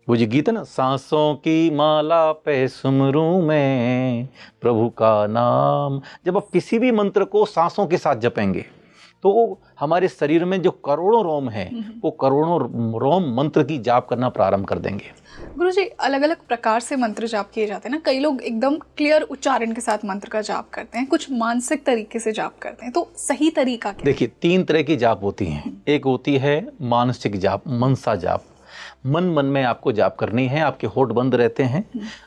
वो जो गीत है ना, सांसों की माला पे सुमरूं मैं प्रभु का नाम। जब आप किसी भी मंत्र को सांसों के साथ जपेंगे तो हमारे शरीर में जो करोड़ों रोम हैं वो करोड़ों रोम मंत्र की जाप करना प्रारंभ कर देंगे। गुरुजी, अलग अलग प्रकार से मंत्र जाप किए जाते हैं ना। कई लोग एकदम क्लियर उच्चारण के साथ मंत्र का जाप करते हैं, कुछ मानसिक तरीके से जाप करते हैं, तो सही तरीका क्या है? देखिए, 3 तरह की जाप होती हैं। एक होती है मानसिक जाप, मनसा जाप। मन मन में आपको जाप करनी है, आपके होठ बंद रहते हैं,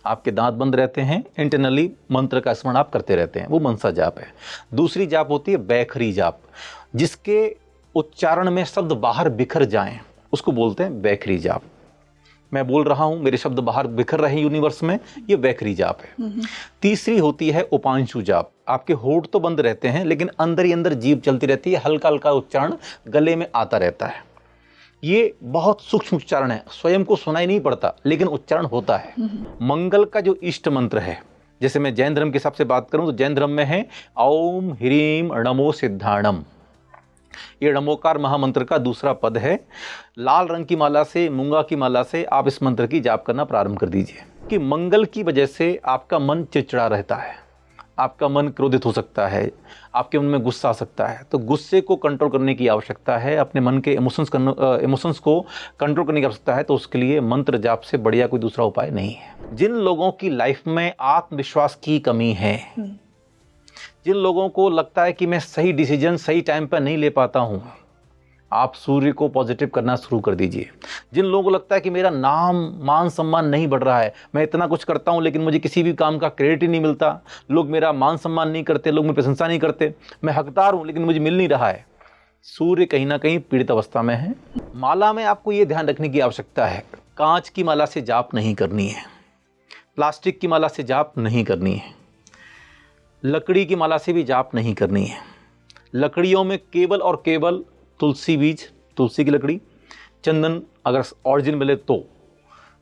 आपके दांत बंद रहते हैं, इंटरनली मंत्र का स्मरण आप करते रहते हैं, वो मनसा जाप है। दूसरी जाप होती है बैखरी जाप, जिसके उच्चारण में शब्द बाहर बिखर जाएं, उसको बोलते हैं बैखरी जाप। मैं बोल रहा हूं, मेरे शब्द बाहर बिखर रहे हैं यूनिवर्स में, ये बैखरी जाप है। तीसरी होती है उपांशु जाप। आपके होठ तो बंद रहते हैं लेकिन अंदर ही अंदर जीभ चलती रहती है, हल्का हल्का उच्चारण गले में आता रहता है। ये बहुत सूक्ष्म उच्चारण है, स्वयं को सुनाई नहीं पड़ता लेकिन उच्चारण होता है। मंगल का जो इष्ट मंत्र है, जैसे मैं जैन धर्म के हिसाब से बात करूं तो जैन धर्म में है ओम ह्रीम णमो सिद्धाणम। ये णमोकार महामंत्र का दूसरा पद है। लाल रंग की माला से, मूंगा की माला से आप इस मंत्र की जाप करना प्रारंभ कर दीजिए। कि मंगल की वजह से आपका मन चिड़चिड़ा रहता है, आपका मन क्रोधित हो सकता है, आपके मन में गुस्सा आ सकता है, तो गुस्से को कंट्रोल करने की आवश्यकता है, अपने मन के इमोशंस को कंट्रोल करने की आवश्यकता है। तो उसके लिए मंत्र जाप से बढ़िया कोई दूसरा उपाय नहीं है। जिन लोगों की लाइफ में आत्मविश्वास की कमी है, जिन लोगों को लगता है कि मैं सही डिसीजन सही टाइम पर नहीं ले पाता हूं, आप सूर्य को पॉजिटिव करना शुरू कर दीजिए। जिन लोगों को लगता है कि मेरा नाम मान सम्मान नहीं बढ़ रहा है, मैं इतना कुछ करता हूं लेकिन मुझे किसी भी काम का क्रेडिट ही नहीं मिलता, लोग मेरा मान सम्मान नहीं करते, लोग मेरी प्रशंसा नहीं करते, मैं हकदार हूं लेकिन मुझे मिल नहीं रहा है, सूर्य कहीं ना कहीं पीड़ित अवस्था में है। माला में आपको ये ध्यान रखने की आवश्यकता है, कांच की माला से जाप नहीं करनी है, प्लास्टिक की माला से जाप नहीं करनी है, लकड़ी की माला से भी जाप नहीं करनी है। लकड़ियों में केवल और केवल तुलसी बीज, तुलसी की लकड़ी, चंदन अगर ऑरिजिन मिले तो,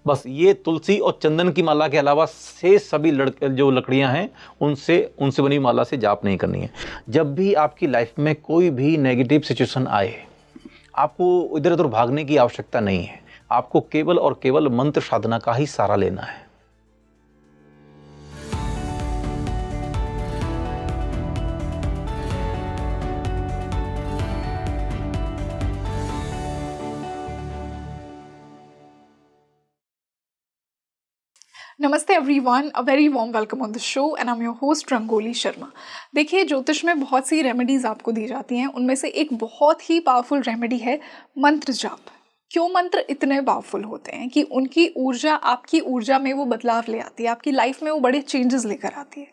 बस ये तुलसी और चंदन की माला के अलावा से सभी जो लकड़ियां हैं उनसे बनी माला से जाप नहीं करनी है। जब भी आपकी लाइफ में कोई भी नेगेटिव सिचुएशन आए, आपको इधर उधर भागने की आवश्यकता नहीं है, आपको केवल और केवल मंत्र साधना का ही सहारा लेना है। नमस्ते everyone, a very warm welcome on the show and I am your host Rangoli Sharma. देखिए, ज्योतिष में बहुत सी रेमेडीज़ आपको दी जाती हैं, उनमें से एक बहुत ही पावरफुल रेमेडी है मंत्र जाप। क्यों मंत्र इतने पावरफुल होते हैं कि उनकी ऊर्जा आपकी ऊर्जा में वो बदलाव ले आती है, आपकी लाइफ में वो बड़े चेंजेस लेकर आती है।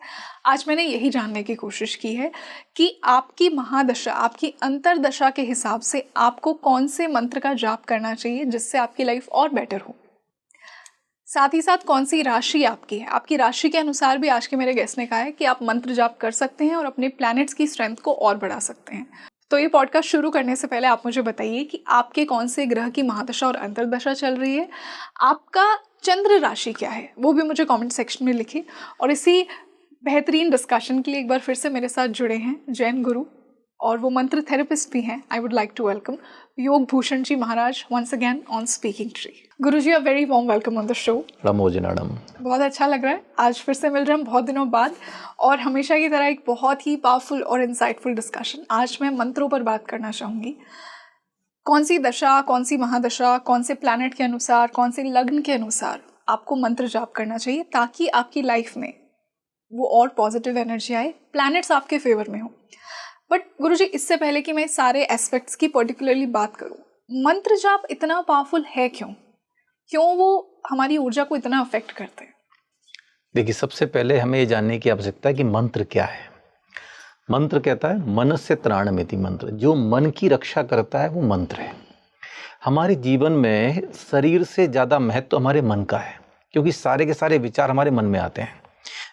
आज मैंने यही जानने की कोशिश की है कि आपकी महादशा, आपकी अंतरदशा के हिसाब से आपको कौन से मंत्र का जाप करना चाहिए जिससे आपकी लाइफ और बेटर हो। साथ ही साथ कौन सी राशि आपकी है, आपकी राशि के अनुसार भी आज के मेरे गेस्ट ने कहा है कि आप मंत्र जाप कर सकते हैं और अपने प्लैनेट्स की स्ट्रेंथ को और बढ़ा सकते हैं। तो ये पॉडकास्ट शुरू करने से पहले आप मुझे बताइए कि आपके कौन से ग्रह की महादशा और अंतर्दशा चल रही है, आपका चंद्र राशि क्या है, वो भी मुझे कमेंट सेक्शन में लिखिए। और इसी बेहतरीन डिस्कशन के लिए एक बार फिर से मेरे साथ जुड़े हैं जैन गुरु और वो मंत्र थेरेपिस्ट भी हैं। I would like to welcome Yog Bhushan ji Maharaj once again on speaking tree. Guru ji, a very warm welcome on the show. नमो जी मैडम। बहुत अच्छा लग रहा है, आज फिर से मिल रहे हैं बहुत दिनों बाद, और हमेशा की तरह एक बहुत ही पावरफुल और इंसाइटफुल डिस्कशन। आज मैं मंत्रों पर बात करना चाहूँगी। कौन सी दशा, कौन सी महादशा, कौन से प्लैनेट के अनुसार, कौन से लग्न के अनुसार आपको मंत्र जाप करना चाहिए ताकि आपकी लाइफ में वो और पॉजिटिव एनर्जी आए, प्लैनेट्स आपके फेवर में हो। बट गुरुजी, इससे पहले कि मैं सारे एस्पेक्ट्स की पर्टिकुलरली बात करूं, मंत्र जाप इतना पावरफुल है क्यों वो हमारी ऊर्जा को इतना अफेक्ट करते हैं? देखिए, सबसे पहले हमें ये जानने की आवश्यकता है कि मंत्र क्या है। मंत्र कहता है मनस्य त्राणमेति मंत्र, जो मन की रक्षा करता है वो मंत्र है। हमारे जीवन में शरीर से ज़्यादा महत्व हमारे मन का है, क्योंकि सारे के सारे विचार हमारे मन में आते हैं।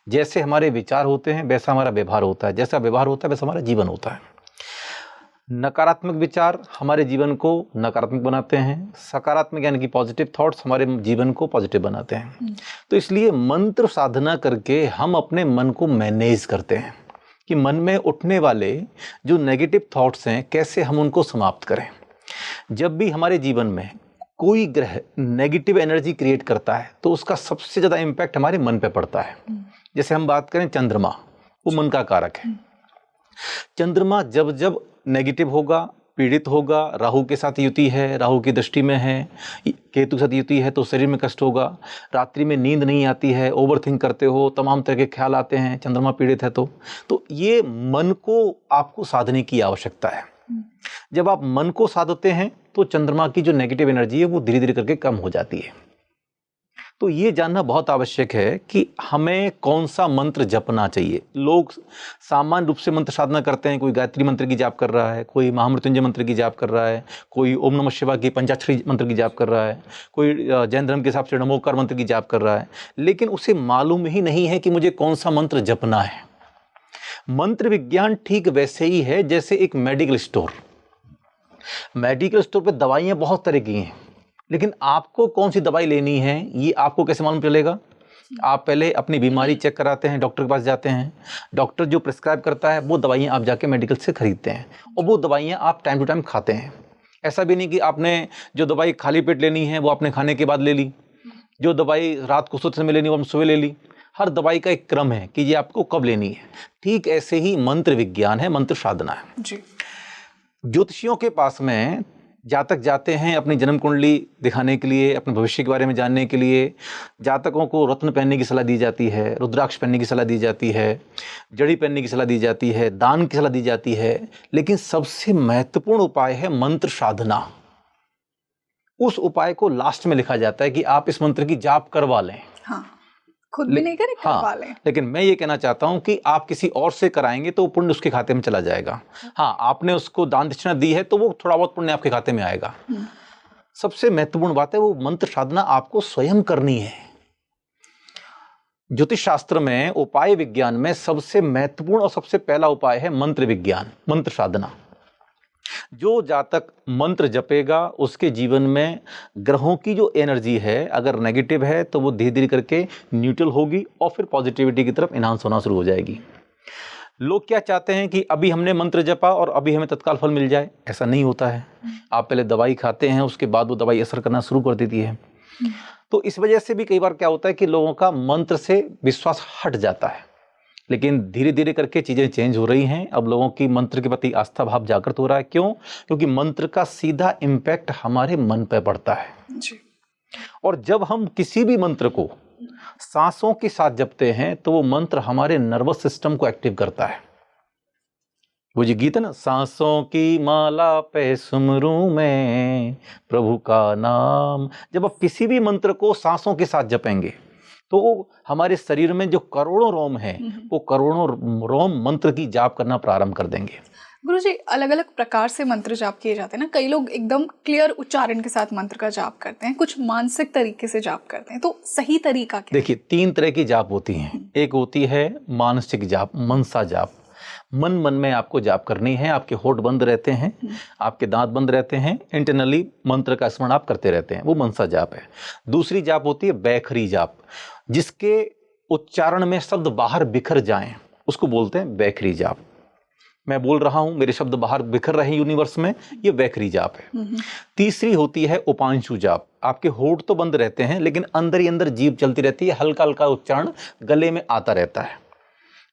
जैसे हमारे विचार होते हैं वैसा हमारा व्यवहार होता है, जैसा व्यवहार होता है वैसा हमारा जीवन होता है। नकारात्मक विचार हमारे जीवन को नकारात्मक बनाते हैं, सकारात्मक यानी कि पॉजिटिव थॉट्स हमारे जीवन को पॉजिटिव बनाते हैं। तो इसलिए मंत्र साधना करके हम अपने मन को मैनेज करते हैं कि मन में उठने वाले जो नेगेटिव थॉट्स हैं कैसे हम उनको समाप्त करें। जब भी हमारे जीवन में कोई ग्रह नेगेटिव एनर्जी क्रिएट करता है तो उसका सबसे ज़्यादा इम्पैक्ट हमारे मन पे पड़ता है। जैसे हम बात करें चंद्रमा, वो मन का कारक है। चंद्रमा जब जब नेगेटिव होगा, पीड़ित होगा, राहु के साथ युति है, राहु की दृष्टि में है, केतु के साथ युति है तो शरीर में कष्ट होगा, रात्रि में नींद नहीं आती है, ओवरथिंक करते हो, तमाम तरह के ख्याल आते हैं, चंद्रमा पीड़ित है तो ये मन को आपको साधने की आवश्यकता है। जब आप मन को साधते हैं तो चंद्रमा की जो नेगेटिव एनर्जी है वो धीरे धीरे करके कम हो जाती है। तो ये जानना बहुत आवश्यक है कि हमें कौन सा मंत्र जपना चाहिए। लोग सामान्य रूप से मंत्र साधना करते हैं, कोई गायत्री मंत्र की जाप कर रहा है, कोई महामृत्युंजय मंत्र की जाप कर रहा है, कोई ओम नमः शिवाय की पंचाक्षरी मंत्र की जाप कर रहा है, कोई जैन धर्म के हिसाब से नमोकार मंत्र की जाप कर रहा है, लेकिन उसे मालूम ही नहीं है कि मुझे कौन सा मंत्र जपना है। मंत्र विज्ञान ठीक वैसे ही है जैसे एक मेडिकल स्टोर पे दवाइयाँ बहुत तरह की हैं, लेकिन आपको कौन सी दवाई लेनी है ये आपको कैसे मालूम चलेगा? आप पहले अपनी बीमारी चेक कराते हैं, डॉक्टर के पास जाते हैं, डॉक्टर जो प्रिस्क्राइब करता है वो दवाइयाँ आप जाके मेडिकल से खरीदते हैं और वो दवाइयाँ आप टाइम टू टाइम खाते हैं। ऐसा भी नहीं कि आपने जो दवाई खाली पेट लेनी है वो आपने खाने के बाद ले ली, जो दवाई रात को सोते समय लेनी वो सुबह ले ली। हर दवाई का एक क्रम है कि ये आपको कब लेनी है। ठीक ऐसे ही मंत्र विज्ञान है, मंत्र साधना है जी। ज्योतिषियों के पास में जातक जाते हैं अपनी जन्म कुंडली दिखाने के लिए, अपने भविष्य के बारे में जानने के लिए। जातकों को रत्न पहनने की सलाह दी जाती है, रुद्राक्ष पहनने की सलाह दी जाती है, जड़ी पहनने की सलाह दी जाती है, दान की सलाह दी जाती है, लेकिन सबसे महत्वपूर्ण उपाय है मंत्र साधना। उस उपाय को लास्ट में लिखा जाता है कि आप इस मंत्र की जाप करवा लें। हाँ, खुद भी नहीं करें, करवा लें। लेकिन मैं ये कहना चाहता हूं कि आप किसी और से कराएंगे तो पुण्य उसके खाते में चला जाएगा। हाँ, आपने उसको दान दक्षिणा दी है तो वो थोड़ा बहुत पुण्य आपके खाते में आएगा। सबसे महत्वपूर्ण बात है वो मंत्र साधना आपको स्वयं करनी है। ज्योतिष शास्त्र में, उपाय विज्ञान में सबसे महत्वपूर्ण और सबसे पहला उपाय है मंत्र विज्ञान, मंत्र साधना। जो जातक मंत्र जपेगा उसके जीवन में ग्रहों की जो एनर्जी है अगर नेगेटिव है तो वो धीरे धीरे करके न्यूट्रल होगी और फिर पॉजिटिविटी की तरफ इन्हांस होना शुरू हो जाएगी। लोग क्या चाहते हैं कि अभी हमने मंत्र जपा और अभी हमें तत्काल फल मिल जाए। ऐसा नहीं होता है। आप पहले दवाई खाते हैं, उसके बाद वो दवाई असर करना शुरू कर देती है। तो इस वजह से भी कई बार क्या होता है कि लोगों का मंत्र से विश्वास हट जाता है। लेकिन धीरे धीरे करके चीज़ें चेंज हो रही हैं। अब लोगों की मंत्र के प्रति आस्था भाव जागृत हो रहा है। क्यों? क्योंकि मंत्र का सीधा इम्पैक्ट हमारे मन पर पड़ता है जी। और जब हम किसी भी मंत्र को सांसों के साथ जपते हैं तो वो मंत्र हमारे नर्वस सिस्टम को एक्टिव करता है। वो जो गीत है ना, सांसों की माला पे सुमरूं मैं प्रभु का नाम। जब आप किसी भी मंत्र को सांसों के साथ जपेंगे तो हमारे शरीर में जो करोड़ों रोम हैं वो करोड़ों रोम मंत्र की जाप करना प्रारंभ कर देंगे। गुरुजी, अलग अलग प्रकार से मंत्र जाप किए जाते हैं ना। कई लोग एकदम क्लियर उच्चारण के साथ मंत्र का जाप करते हैं, कुछ मानसिक तरीके से जाप करते हैं, तो सही तरीका क्या? देखिए, 3 तरह की जाप होती हैं। एक होती है मानसिक जाप, मनसा जाप। मन मन में आपको जाप करनी है, आपके होठ बंद रहते हैं, आपके दांत बंद रहते हैं, इंटरनली मंत्र का स्मरण आप करते रहते हैं, वो मनसा जाप है। दूसरी जाप होती है बैखरी जाप, जिसके उच्चारण में शब्द बाहर बिखर जाएं, उसको बोलते हैं बैखरी जाप। मैं बोल रहा हूं, मेरे शब्द बाहर बिखर रहे हैं यूनिवर्स में, ये बैखरी जाप है। तीसरी होती है उपांशु जाप। आपके होठ तो बंद रहते हैं लेकिन अंदर ही अंदर जीभ चलती रहती है, हल्का हल्का उच्चारण गले में आता रहता है।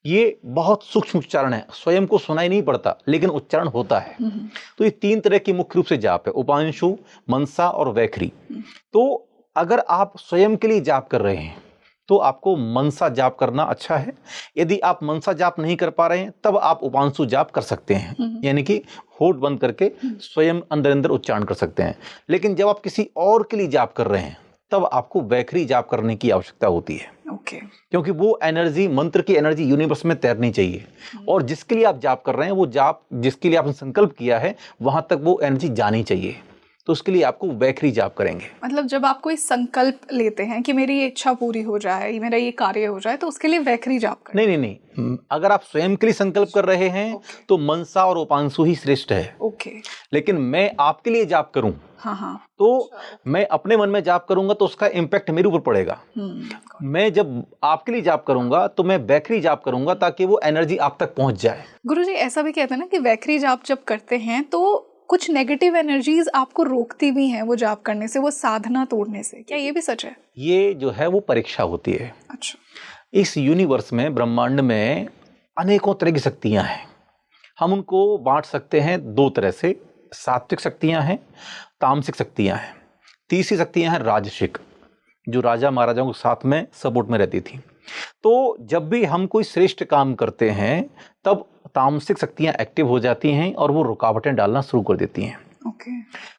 ये बहुत सूक्ष्म उच्चारण है, स्वयं को सुनाई नहीं पड़ता लेकिन उच्चारण होता है। तो ये 3 तरह की मुख्य रूप से जाप है, उपांशु, मनसा और वैखरी। तो अगर आप स्वयं के लिए जाप कर रहे हैं तो आपको मनसा जाप करना अच्छा है। यदि आप मनसा जाप नहीं कर पा रहे हैं तब आप उपांशु जाप कर सकते हैं, यानी कि होठ बंद करके स्वयं अंदर अंदर उच्चारण कर सकते हैं। लेकिन जब आप किसी और के लिए जाप कर रहे हैं तब आपको वैखरी जाप करने की आवश्यकता होती है। क्योंकि वो एनर्जी, मंत्र की एनर्जी यूनिवर्स में तैरनी चाहिए और जिसके लिए आप जाप कर रहे हैं वो जाप जिसके लिए आपने संकल्प किया है वहां तक वो एनर्जी जानी चाहिए। तो उसके लिए आपको वैखरी जाप करेंगे। मतलब जब आप कोई संकल्प लेते हैं कि मेरी ये इच्छा पूरी हो जाए, मेरा ये कार्य हो जाए, तो उसके लिए वैखरी जाप करें? नहीं, अगर आप स्वयं के लिए संकल्प कर रहे हैं तो मनसा और उपांशु ही श्रेष्ठ है। लेकिन मैं आपके लिए जाप करूं तो मैं अपने मन में जाप करूंगा तो उसका इम्पैक्ट मेरे ऊपर पड़ेगा। मैं जब आपके लिए जाप करूंगा तो मैं वैखरी जाप करूंगा ताकि वो एनर्जी आप तक पहुंच जाए। गुरुजी, ऐसा भी कहते हैं ना कि वैखरी जाप जब करते हैं तो कुछ नेगेटिव एनर्जीज आपको रोकती भी हैं वो जाप करने से, वो साधना तोड़ने से, क्या ये भी सच है? ये जो है वो परीक्षा होती है। अच्छा। इस यूनिवर्स में, ब्रह्मांड में अनेकों तरह की शक्तियां हैं। हम उनको बांट सकते हैं दो तरह से। सात्विक शक्तियां हैं, तामसिक शक्तियां हैं। तीसरी शक्तियां हैं राजसिक, जो राजा महाराजाओं के साथ में सपोर्ट में रहती थी। तो जब भी हम कोई श्रेष्ठ काम करते हैं तब तामसिक शक्तियां एक्टिव हो जाती हैं और वो रुकावटें डालना शुरू कर देती हैं। ओके।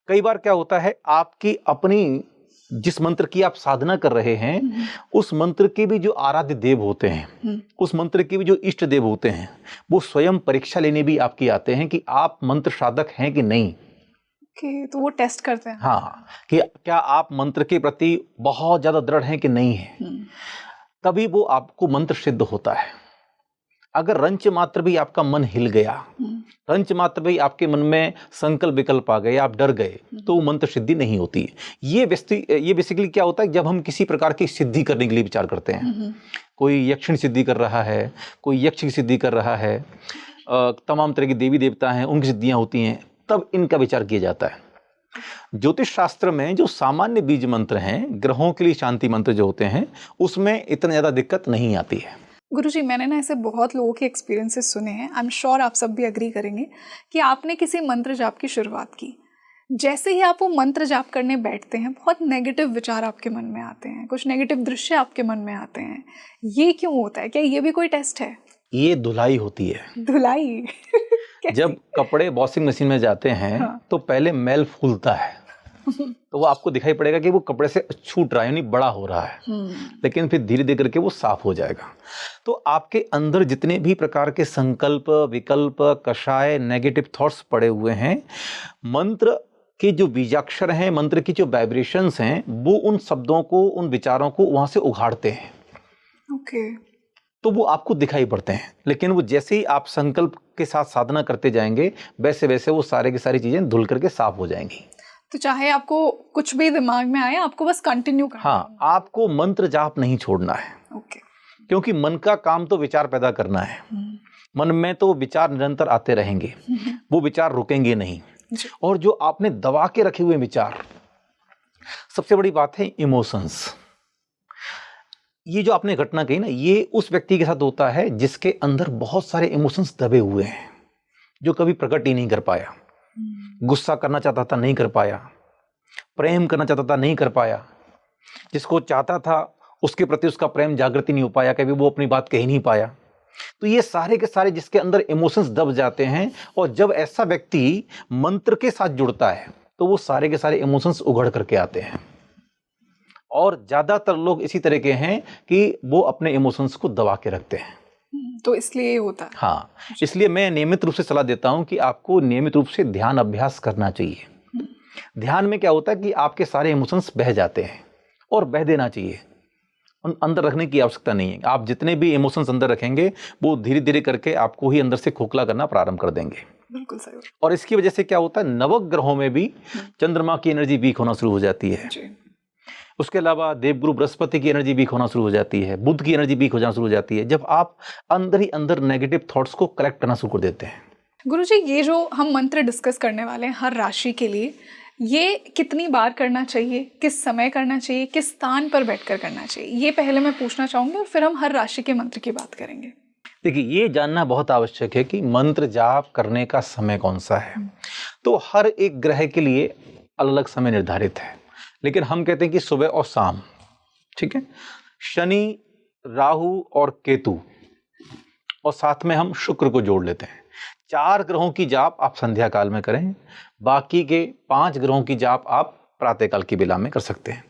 कई बार क्या होता है, आपकी अपनी जिस मंत्र की आप साधना कर रहे हैं उस मंत्र के भी जो आराध्य देव होते हैं, उस मंत्र के भी जो इष्ट देव होते हैं, वो स्वयं परीक्षा लेने भी आपकी आते हैं कि आप मंत्र साधक हैं कि नहीं। ओके, तो वो टेस्ट करते हैं। हाँ, कि क्या आप मंत्र के प्रति बहुत ज्यादा दृढ़ हैं कि नहीं है, तभी वो आपको मंत्र सिद्ध होता है। अगर रंच मात्र भी आपका मन हिल गया, रंच मात्र भी आपके मन में संकल्प विकल्प आ गए, आप डर गए, तो वो मंत्र सिद्धि नहीं होती है। ये बेसिकली क्या होता है, जब हम किसी प्रकार की सिद्धि करने के लिए विचार करते हैं, कोई यक्षिण सिद्धि कर रहा है, कोई यक्ष की सिद्धि कर रहा है, तमाम तरह की देवी देवता हैं उनकी सिद्धियां होती हैं, तब इनका विचार किया जाता है। ज्योतिष शास्त्र में जो सामान्य बीज मंत्र हैं, ग्रहों के लिए शांति मंत्र जो होते हैं, उसमें इतना ज़्यादा दिक्कत नहीं आती है। गुरुजी, मैंने ना ऐसे बहुत लोगों के एक्सपीरियंसेस सुने हैं, आई एम श्योर आप सब भी अग्री करेंगे, कि आपने किसी मंत्र जाप की शुरुआत की, जैसे ही आप वो मंत्र जाप करने बैठते हैं बहुत नेगेटिव विचार आपके मन में आते हैं, कुछ नेगेटिव दृश्य आपके मन में आते हैं। ये क्यों होता है? क्या ये भी कोई टेस्ट है? ये धुलाई होती है। धुलाई? जब कपड़े वॉशिंग मशीन में जाते हैं तो पहले मैल फूलता है, तो वो आपको दिखाई पड़ेगा कि वो कपड़े से छूट रहा है, यानी बड़ा हो रहा है, लेकिन फिर धीरे धीरे करके वो साफ हो जाएगा। तो आपके अंदर जितने भी प्रकार के संकल्प, विकल्प, कषाय, नेगेटिव थॉट्स पड़े हुए हैं, मंत्र के जो बीजाक्षर हैं, मंत्र की जो वाइब्रेशंस हैं, वो उन शब्दों को, उन विचारों को वहां से उघाड़ते हैं। ओके। तो वो आपको दिखाई पड़ते हैं, लेकिन वो जैसे ही आप संकल्प के साथ साधना करते जाएंगे, वैसे वैसे वो सारे की सारी चीजें धुल करके साफ हो जाएंगी। तो चाहे आपको कुछ भी दिमाग में आए, आपको बस कंटिन्यू करना है। हाँ, आपको मंत्र जाप नहीं छोड़ना है। ओके। क्योंकि मन का काम तो विचार पैदा करना है। मन में तो विचार निरंतर आते रहेंगे, वो विचार रुकेंगे नहीं। और जो आपने दबा के रखे हुए विचार, सबसे बड़ी बात है इमोशंस। ये जो आपने घटना कही ना, ये उस व्यक्ति के साथ होता है जिसके अंदर बहुत सारे इमोशंस दबे हुए हैं, जो कभी प्रकट ही नहीं कर पाया। गुस्सा करना चाहता था, नहीं कर पाया। प्रेम करना चाहता था, नहीं कर पाया। जिसको चाहता था उसके प्रति उसका प्रेम जागृति नहीं हो पाया, कभी वो अपनी बात कह नहीं पाया। तो ये सारे के सारे जिसके अंदर इमोशंस दब जाते हैं, और जब ऐसा व्यक्ति मंत्र के साथ जुड़ता है तो वो सारे के सारे इमोशंस उघड़ करके आते हैं। और ज्यादातर लोग इसी तरह के हैं कि वो अपने इमोशंस को दबा के रखते हैं। तो इसलिए होता है। हाँ, इसलिए मैं नियमित रूप से सलाह देता हूं कि आपको नियमित रूप से ध्यान अभ्यास करना चाहिए। ध्यान में क्या होता है कि आपके सारे इमोशंस बह जाते हैं, और बह देना चाहिए, अंदर रखने की आवश्यकता नहीं है। आप जितने भी इमोशंस अंदर रखेंगे, वो धीरे धीरे करके आपको ही अंदर से खोखला करना प्रारंभ कर देंगे। बिल्कुल सही। और इसकी वजह से क्या होता है, नवग्रहों में भी चंद्रमा की एनर्जी वीक होना शुरू हो जाती है। उसके अलावा देवगुरु बृहस्पति की एनर्जी वीक होना शुरू हो जाती है, बुध की एनर्जी वीक हो जाना शुरू हो जाती है, जब आप अंदर ही अंदर नेगेटिव थॉट्स को कलेक्ट करना शुरू कर देते हैं। गुरुजी, ये जो हम मंत्र डिस्कस करने वाले हैं हर राशि के लिए, ये कितनी बार करना चाहिए, किस समय करना चाहिए, किस स्थान पर बैठकर करना चाहिए, ये पहले मैं पूछना चाहूंगी, और फिर हम हर राशि के मंत्र की बात करेंगे। देखिए, ये जानना बहुत आवश्यक है कि मंत्र जाप करने का समय कौन सा है। तो हर एक ग्रह के लिए अलग अलग समय निर्धारित है, लेकिन हम कहते हैं कि सुबह और शाम, ठीक है। शनि, राहु और केतु, और साथ में हम शुक्र को जोड़ लेते हैं। 4 ग्रहों की जाप आप संध्या काल में करें, बाकी के 5 ग्रहों की जाप आप प्रातःकाल की बेला में कर सकते हैं।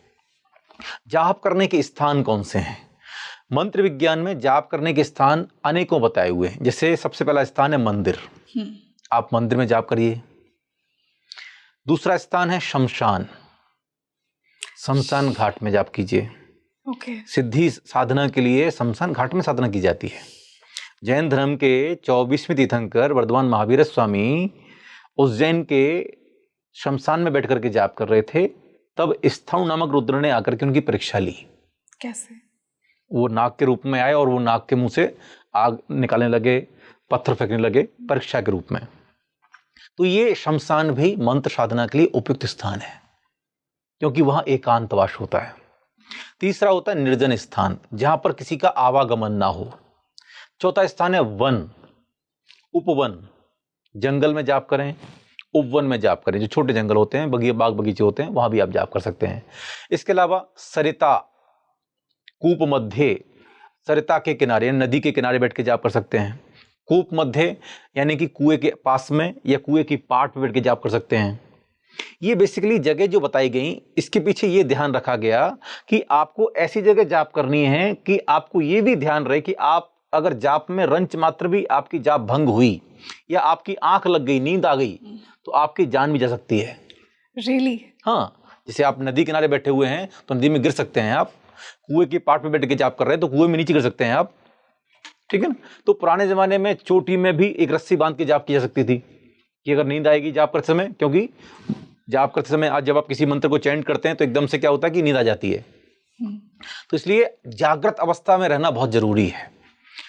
जाप करने के स्थान कौन से हैं? मंत्र विज्ञान में जाप करने के स्थान अनेकों बताए हुए हैं। जैसे सबसे पहला स्थान है मंदिर, आप मंदिर में जाप करिए। दूसरा स्थान है शमशान, शमशान घाट में जाप कीजिए। सिद्धि साधना के लिए शमशान घाट में साधना की जाती है। जैन धर्म के 24वें तीर्थंकर वर्धमान महावीर स्वामी उज्जैन के शमशान में बैठ करके जाप कर रहे थे, तब स्थौण नामक रुद्र ने आकर के उनकी परीक्षा ली। कैसे? वो नाग के रूप में आए और वो नाग के मुंह से आग निकालने लगे, पत्थर फेंकने लगे परीक्षा के रूप में। तो ये शमशान भी मंत्र साधना के लिए उपयुक्त स्थान है, क्योंकि वहां एकांतवास होता है। तीसरा होता है निर्जन स्थान, जहां पर किसी का आवागमन ना हो। चौथा स्थान है वन, उपवन, जंगल में जाप करें, उपवन में जाप करें, जो छोटे जंगल होते हैं, बाग बगीचे होते हैं, वहां भी आप जाप कर सकते हैं। इसके अलावा सरिता, कूप मध्य, सरिता के किनारे, नदी के किनारे बैठ के जाप कर सकते हैं। कूप मध्य यानी कि कुएं के पास में या कुएं की पाट पे बैठ के जाप कर सकते हैं। ये बेसिकली जगह जो बताई गई, इसके पीछे ये ध्यान रखा गया कि आपको ऐसी जगह जाप करनी है कि आपको ये भी ध्यान रहे कि आप अगर जाप में रंच मात्र भी आपकी जाप भंग हुई या आपकी आंख लग गई, नींद आ गई, तो आपकी जान भी जा सकती है। रियली? हाँ, जैसे आप नदी किनारे बैठे हुए हैं तो नदी में गिर सकते हैं आप, कुएं के पाट पे बैठ के जाप कर रहे हैं तो कुएं में नीचे गिर सकते हैं आप, ठीक है ना। तो पुराने जमाने में चोटी में भी एक रस्सी बांध के जाप की जा सकती थी कि अगर नींद आएगी जाप करते समय, क्योंकि जाप करते समय आज जब आप किसी मंत्र को चैंट करते हैं तो एकदम से क्या होता है कि नींद आ जाती है, तो इसलिए जागृत अवस्था में रहना बहुत जरूरी है।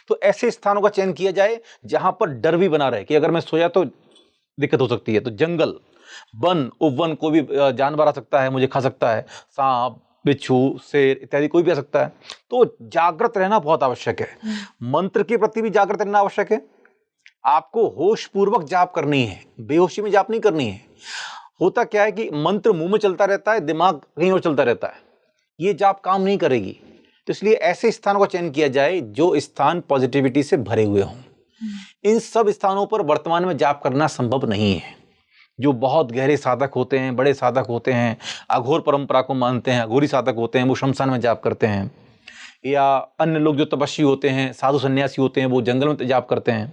तो ऐसे स्थानों का चयन किया जाए जहां पर डर भी बना रहे कि अगर मैं सोया तो दिक्कत हो सकती है। तो जंगल, वन, उपवन, कोई भी जानवर आ सकता है, मुझे खा सकता है, सांप, बिच्छू, शेर इत्यादि कोई भी आ सकता है। तो जागृत रहना बहुत आवश्यक है। मंत्र के प्रति भी जागृत रहना आवश्यक है। आपको होश पूर्वक जाप करनी है, बेहोशी में जाप नहीं करनी है। होता क्या है कि मंत्र मुंह में चलता रहता है, दिमाग कहीं और चलता रहता है, ये जाप काम नहीं करेगी। तो इसलिए ऐसे स्थानों का चयन किया जाए जो स्थान पॉजिटिविटी से भरे हुए हों। इन सब स्थानों पर वर्तमान में जाप करना संभव नहीं है। जो बहुत गहरे साधक होते हैं, बड़े साधक होते हैं, अघोर परंपरा को मानते हैं, अघोरी साधक होते हैं, वो शमशान में जाप करते हैं, या अन्य लोग जो तपस्वी होते हैं, साधु सन्यासी होते हैं, वो जंगल में जाप करते हैं।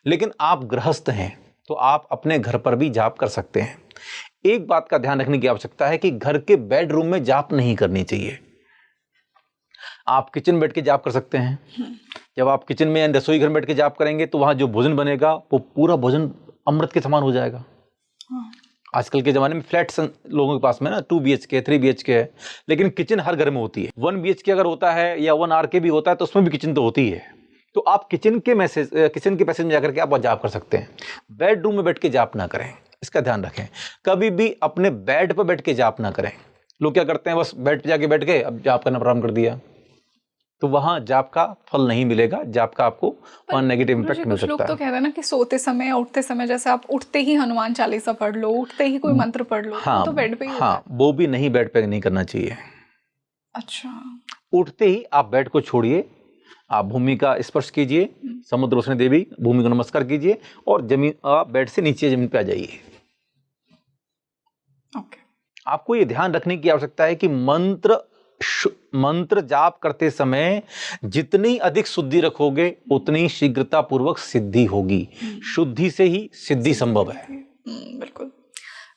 लेकिन आप गृहस्थ हैं तो आप अपने घर पर भी जाप कर सकते हैं। एक बात का ध्यान रखने की आवश्यकता है कि घर के बेडरूम में जाप नहीं करनी चाहिए। आप किचन में बैठ के जाप कर सकते हैं। जब आप किचन में या रसोई घर में बैठ के जाप करेंगे तो वहां जो भोजन बनेगा वो पूरा भोजन अमृत के समान हो जाएगा। आजकल के ज़माने में फ्लैट्स लोगों के पास में ना 2 BHK 3 BHK है, लेकिन किचन हर घर में होती है। 1 BHK अगर होता है या 1 RK भी होता है तो उसमें भी किचन तो होती है। तो आप किचन के पैसेज में जाकर के आप जाप कर सकते हैं। बेडरूम में बैठ के जाप ना करें, इसका ध्यान रखें। कभी भी अपने बेड पर बैठ के जाप ना करें। लोग क्या करते हैं, बस बेड पर जाके बैठ गए, अब जाप करना प्रारंभ कर दिया, तो वहां जाप का फल नहीं मिलेगा, जाप का आपको वहां नेगेटिव इंपैक्ट मिल सकता है। लोग तो कहते हैं ना कि सोते समय, उठते समय, जैसे आप उठते ही हनुमान चालीसा पढ़ लो, उठते ही कोई मंत्र पढ़ लो, हाँ, तो बेड पे ही हाँ, वो भी नहीं, बेड पे नहीं करना चाहिए। अच्छा, उठते ही आप बेड को छोड़िए, आप भूमि का स्पर्श कीजिए, समुद्र रोशनी देवी भूमि को नमस्कार कीजिए और जमीन, आप बेड से नीचे जमीन पे आ जाइए। ओके। आपको ये ध्यान रखने की आवश्यकता है कि मंत्र जाप करते समय जितनी अधिक शुद्धि रखोगे उतनी शीघ्रता पूर्वक सिद्धि होगी। शुद्धि से ही सिद्धि संभव है। बिल्कुल।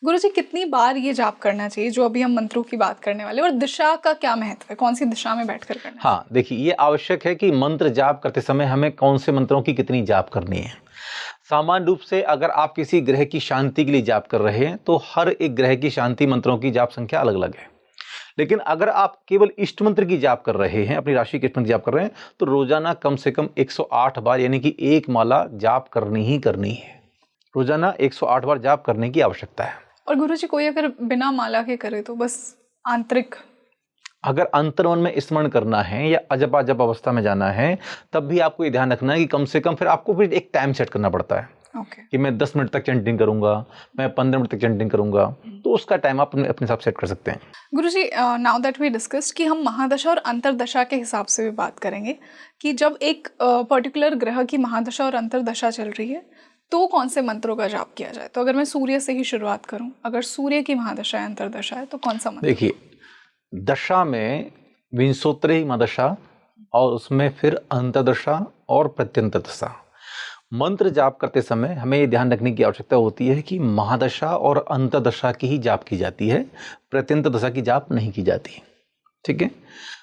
गुरुजी, कितनी बार ये जाप करना चाहिए, जो अभी हम मंत्रों की बात करने वाले, और दिशा का क्या महत्व है, कौन सी दिशा में बैठकर करना है? हाँ, देखिए, ये आवश्यक है कि मंत्र जाप करते समय हमें कौन से मंत्रों की कितनी जाप करनी है। सामान्य रूप से अगर आप किसी ग्रह की शांति के लिए जाप कर रहे हैं तो हर एक ग्रह की शांति मंत्रों की जाप संख्या अलग अलग है। लेकिन अगर आप केवल इष्ट मंत्र की जाप कर रहे हैं, अपनी राशि के इष्ट मंत्र की जाप कर रहे हैं, तो रोजाना कम से कम 108 बार यानी कि एक माला जाप करनी ही करनी है। रोजाना 108 बार जाप करने की आवश्यकता है। और गुरुजी, कोई अगर बिना माला के करे तो बस आंतरिक, अगर अंतर्मन में स्मरण करना है या अजपा जप अवस्था में जाना है, तब भी आपको ये ध्यान रखना है कि कम से कम फिर आपको फिर एक टाइम सेट करना पड़ता है। कि मैं 10 मिनट तक चैंटिंग करूंगा, मैं 15 मिनट तक चैंटिंग करूंगा, तो उसका टाइम आप अपने हिसाब सेट कर सकते हैं। गुरुजी, नाउ दैट वी डिस्कस्ड कि हम महादशा और अंतरदशा के हिसाब से भी बात करेंगे कि जब एक पर्टिकुलर ग्रह की महादशा और अंतरदशा चल रही है तो कौन से मंत्रों का जाप किया जाए। तो अगर मैं सूर्य से ही शुरुआत करूं, अगर सूर्य की महादशा है, अंतरदशा है, तो कौन सा मंत्र? देखिए, दशा में विंशोत्तरी महादशा और उसमें फिर अंतरदशा और प्रत्यंत दशा। मंत्र जाप करते समय हमें ये ध्यान रखने की आवश्यकता होती है कि महादशा और अंतरदशा की ही जाप की जाती है, प्रत्यंत दशा की जाप नहीं की जाती। ठीक है,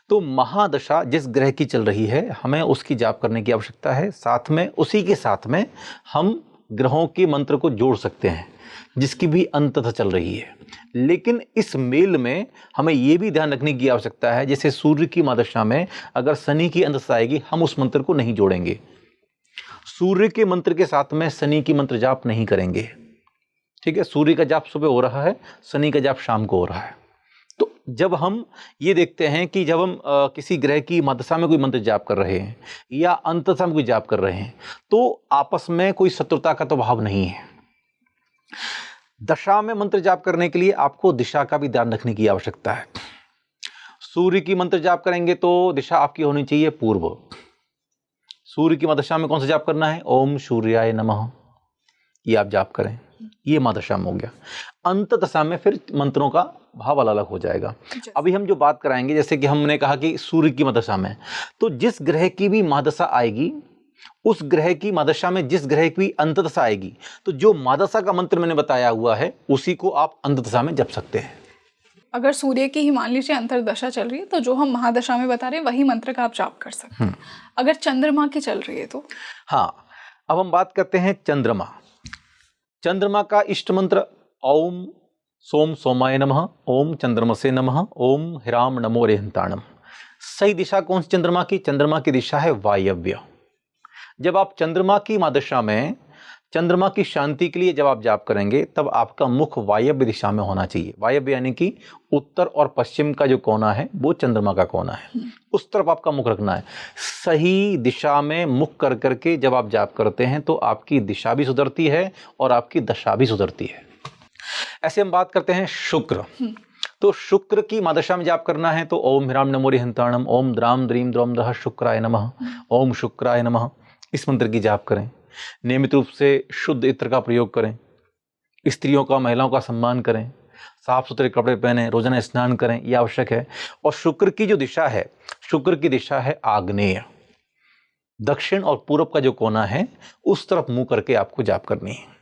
तो महादशा जिस ग्रह की चल रही है हमें उसकी जाप करने की आवश्यकता है। साथ में उसी के साथ में हम ग्रहों के मंत्र को जोड़ सकते हैं जिसकी भी अंततः चल रही है। लेकिन इस मेल में हमें यह भी ध्यान रखने की आवश्यकता है, जैसे सूर्य की महादशा में अगर शनि की अंतदशा आएगी, हम उस मंत्र को नहीं जोड़ेंगे। सूर्य के मंत्र के साथ में शनि की मंत्र जाप नहीं करेंगे। ठीक है, सूर्य का जाप सुबह हो रहा है, शनि का जाप शाम को हो रहा है। तो जब हम ये देखते हैं कि जब हम किसी ग्रह की मध्यदशा में कोई मंत्र जाप कर रहे हैं या अंतदशा में कोई जाप कर रहे हैं, तो आपस में कोई शत्रुता का तो भाव नहीं है। दशा में मंत्र जाप करने के लिए आपको दिशा का भी ध्यान रखने की आवश्यकता है। सूर्य की मंत्र जाप करेंगे तो दिशा आपकी होनी चाहिए पूर्व। सूर्य की मध्यदशा में कौन सा जाप करना है? ओम सूर्याय नमः, ये आप जाप करें, ये मध्यदशा में हो गया। अंत दशा में फिर मंत्रों का भाव अलग अलग हो जाएगा। अभी हम जो बात कराएंगे, जैसे कि हमने कहा कि सूर्य की मध्यदशा में, तो जिस ग्रह की भी मध्यदशा आएगी, उस ग्रह की मध्यदशा में जिस ग्रह की अंतदशा आएगी, तो जो मध्यदशा का मंत्र मैंने बताया हुआ है उसी को आप अंतदशा में जप सकते हैं। अगर सूर्य की ही मान लीजिए अंतर्दशा चल रही है तो जो हम महादशा में बता रहे हैं वही मंत्र का आप जाप कर सकते हैं। अगर चंद्रमा की चल रही है तो? हाँ, अब हम बात करते हैं चंद्रमा। चंद्रमा का इष्ट मंत्र ओम सोम सोमाय नमः, ओम चंद्रमसे नमः, ओम हिराम नमो रेहंताणम। सही दिशा कौन सी चंद्रमा की? चंद्रमा की दिशा है वायव्य। जब आप चंद्रमा की मध्यदशा में चंद्रमा की शांति के लिए जब आप जाप करेंगे, तब आपका मुख वायव्य दिशा में होना चाहिए। वायव्य यानी कि उत्तर और पश्चिम का जो कोना है वो चंद्रमा का कोना है, उस तरफ आपका मुख रखना है। सही दिशा में मुख कर करके जब आप जाप करते हैं तो आपकी दिशा भी सुधरती है और आपकी दशा भी सुधरती है। ऐसे हम बात करते हैं शुक्र। तो शुक्र की मध्यदशा में जाप करना है तो ओम हिराम नमो रिहंताणम, ओम द्राम द्रीम द्रोम द्रह शुक्राय नमः, ओम शुक्राय नमः, इस मंत्र की जाप करें। नियमित रूप से शुद्ध इत्र का प्रयोग करें, स्त्रियों का महिलाओं का सम्मान करें, साफ सुथरे कपड़े पहने, रोजाना स्नान करें, यह आवश्यक है। और शुक्र की जो दिशा है, शुक्र की दिशा है आग्नेय, दक्षिण और पूर्व का जो कोना है उस तरफ मुंह करके आपको जाप करनी है।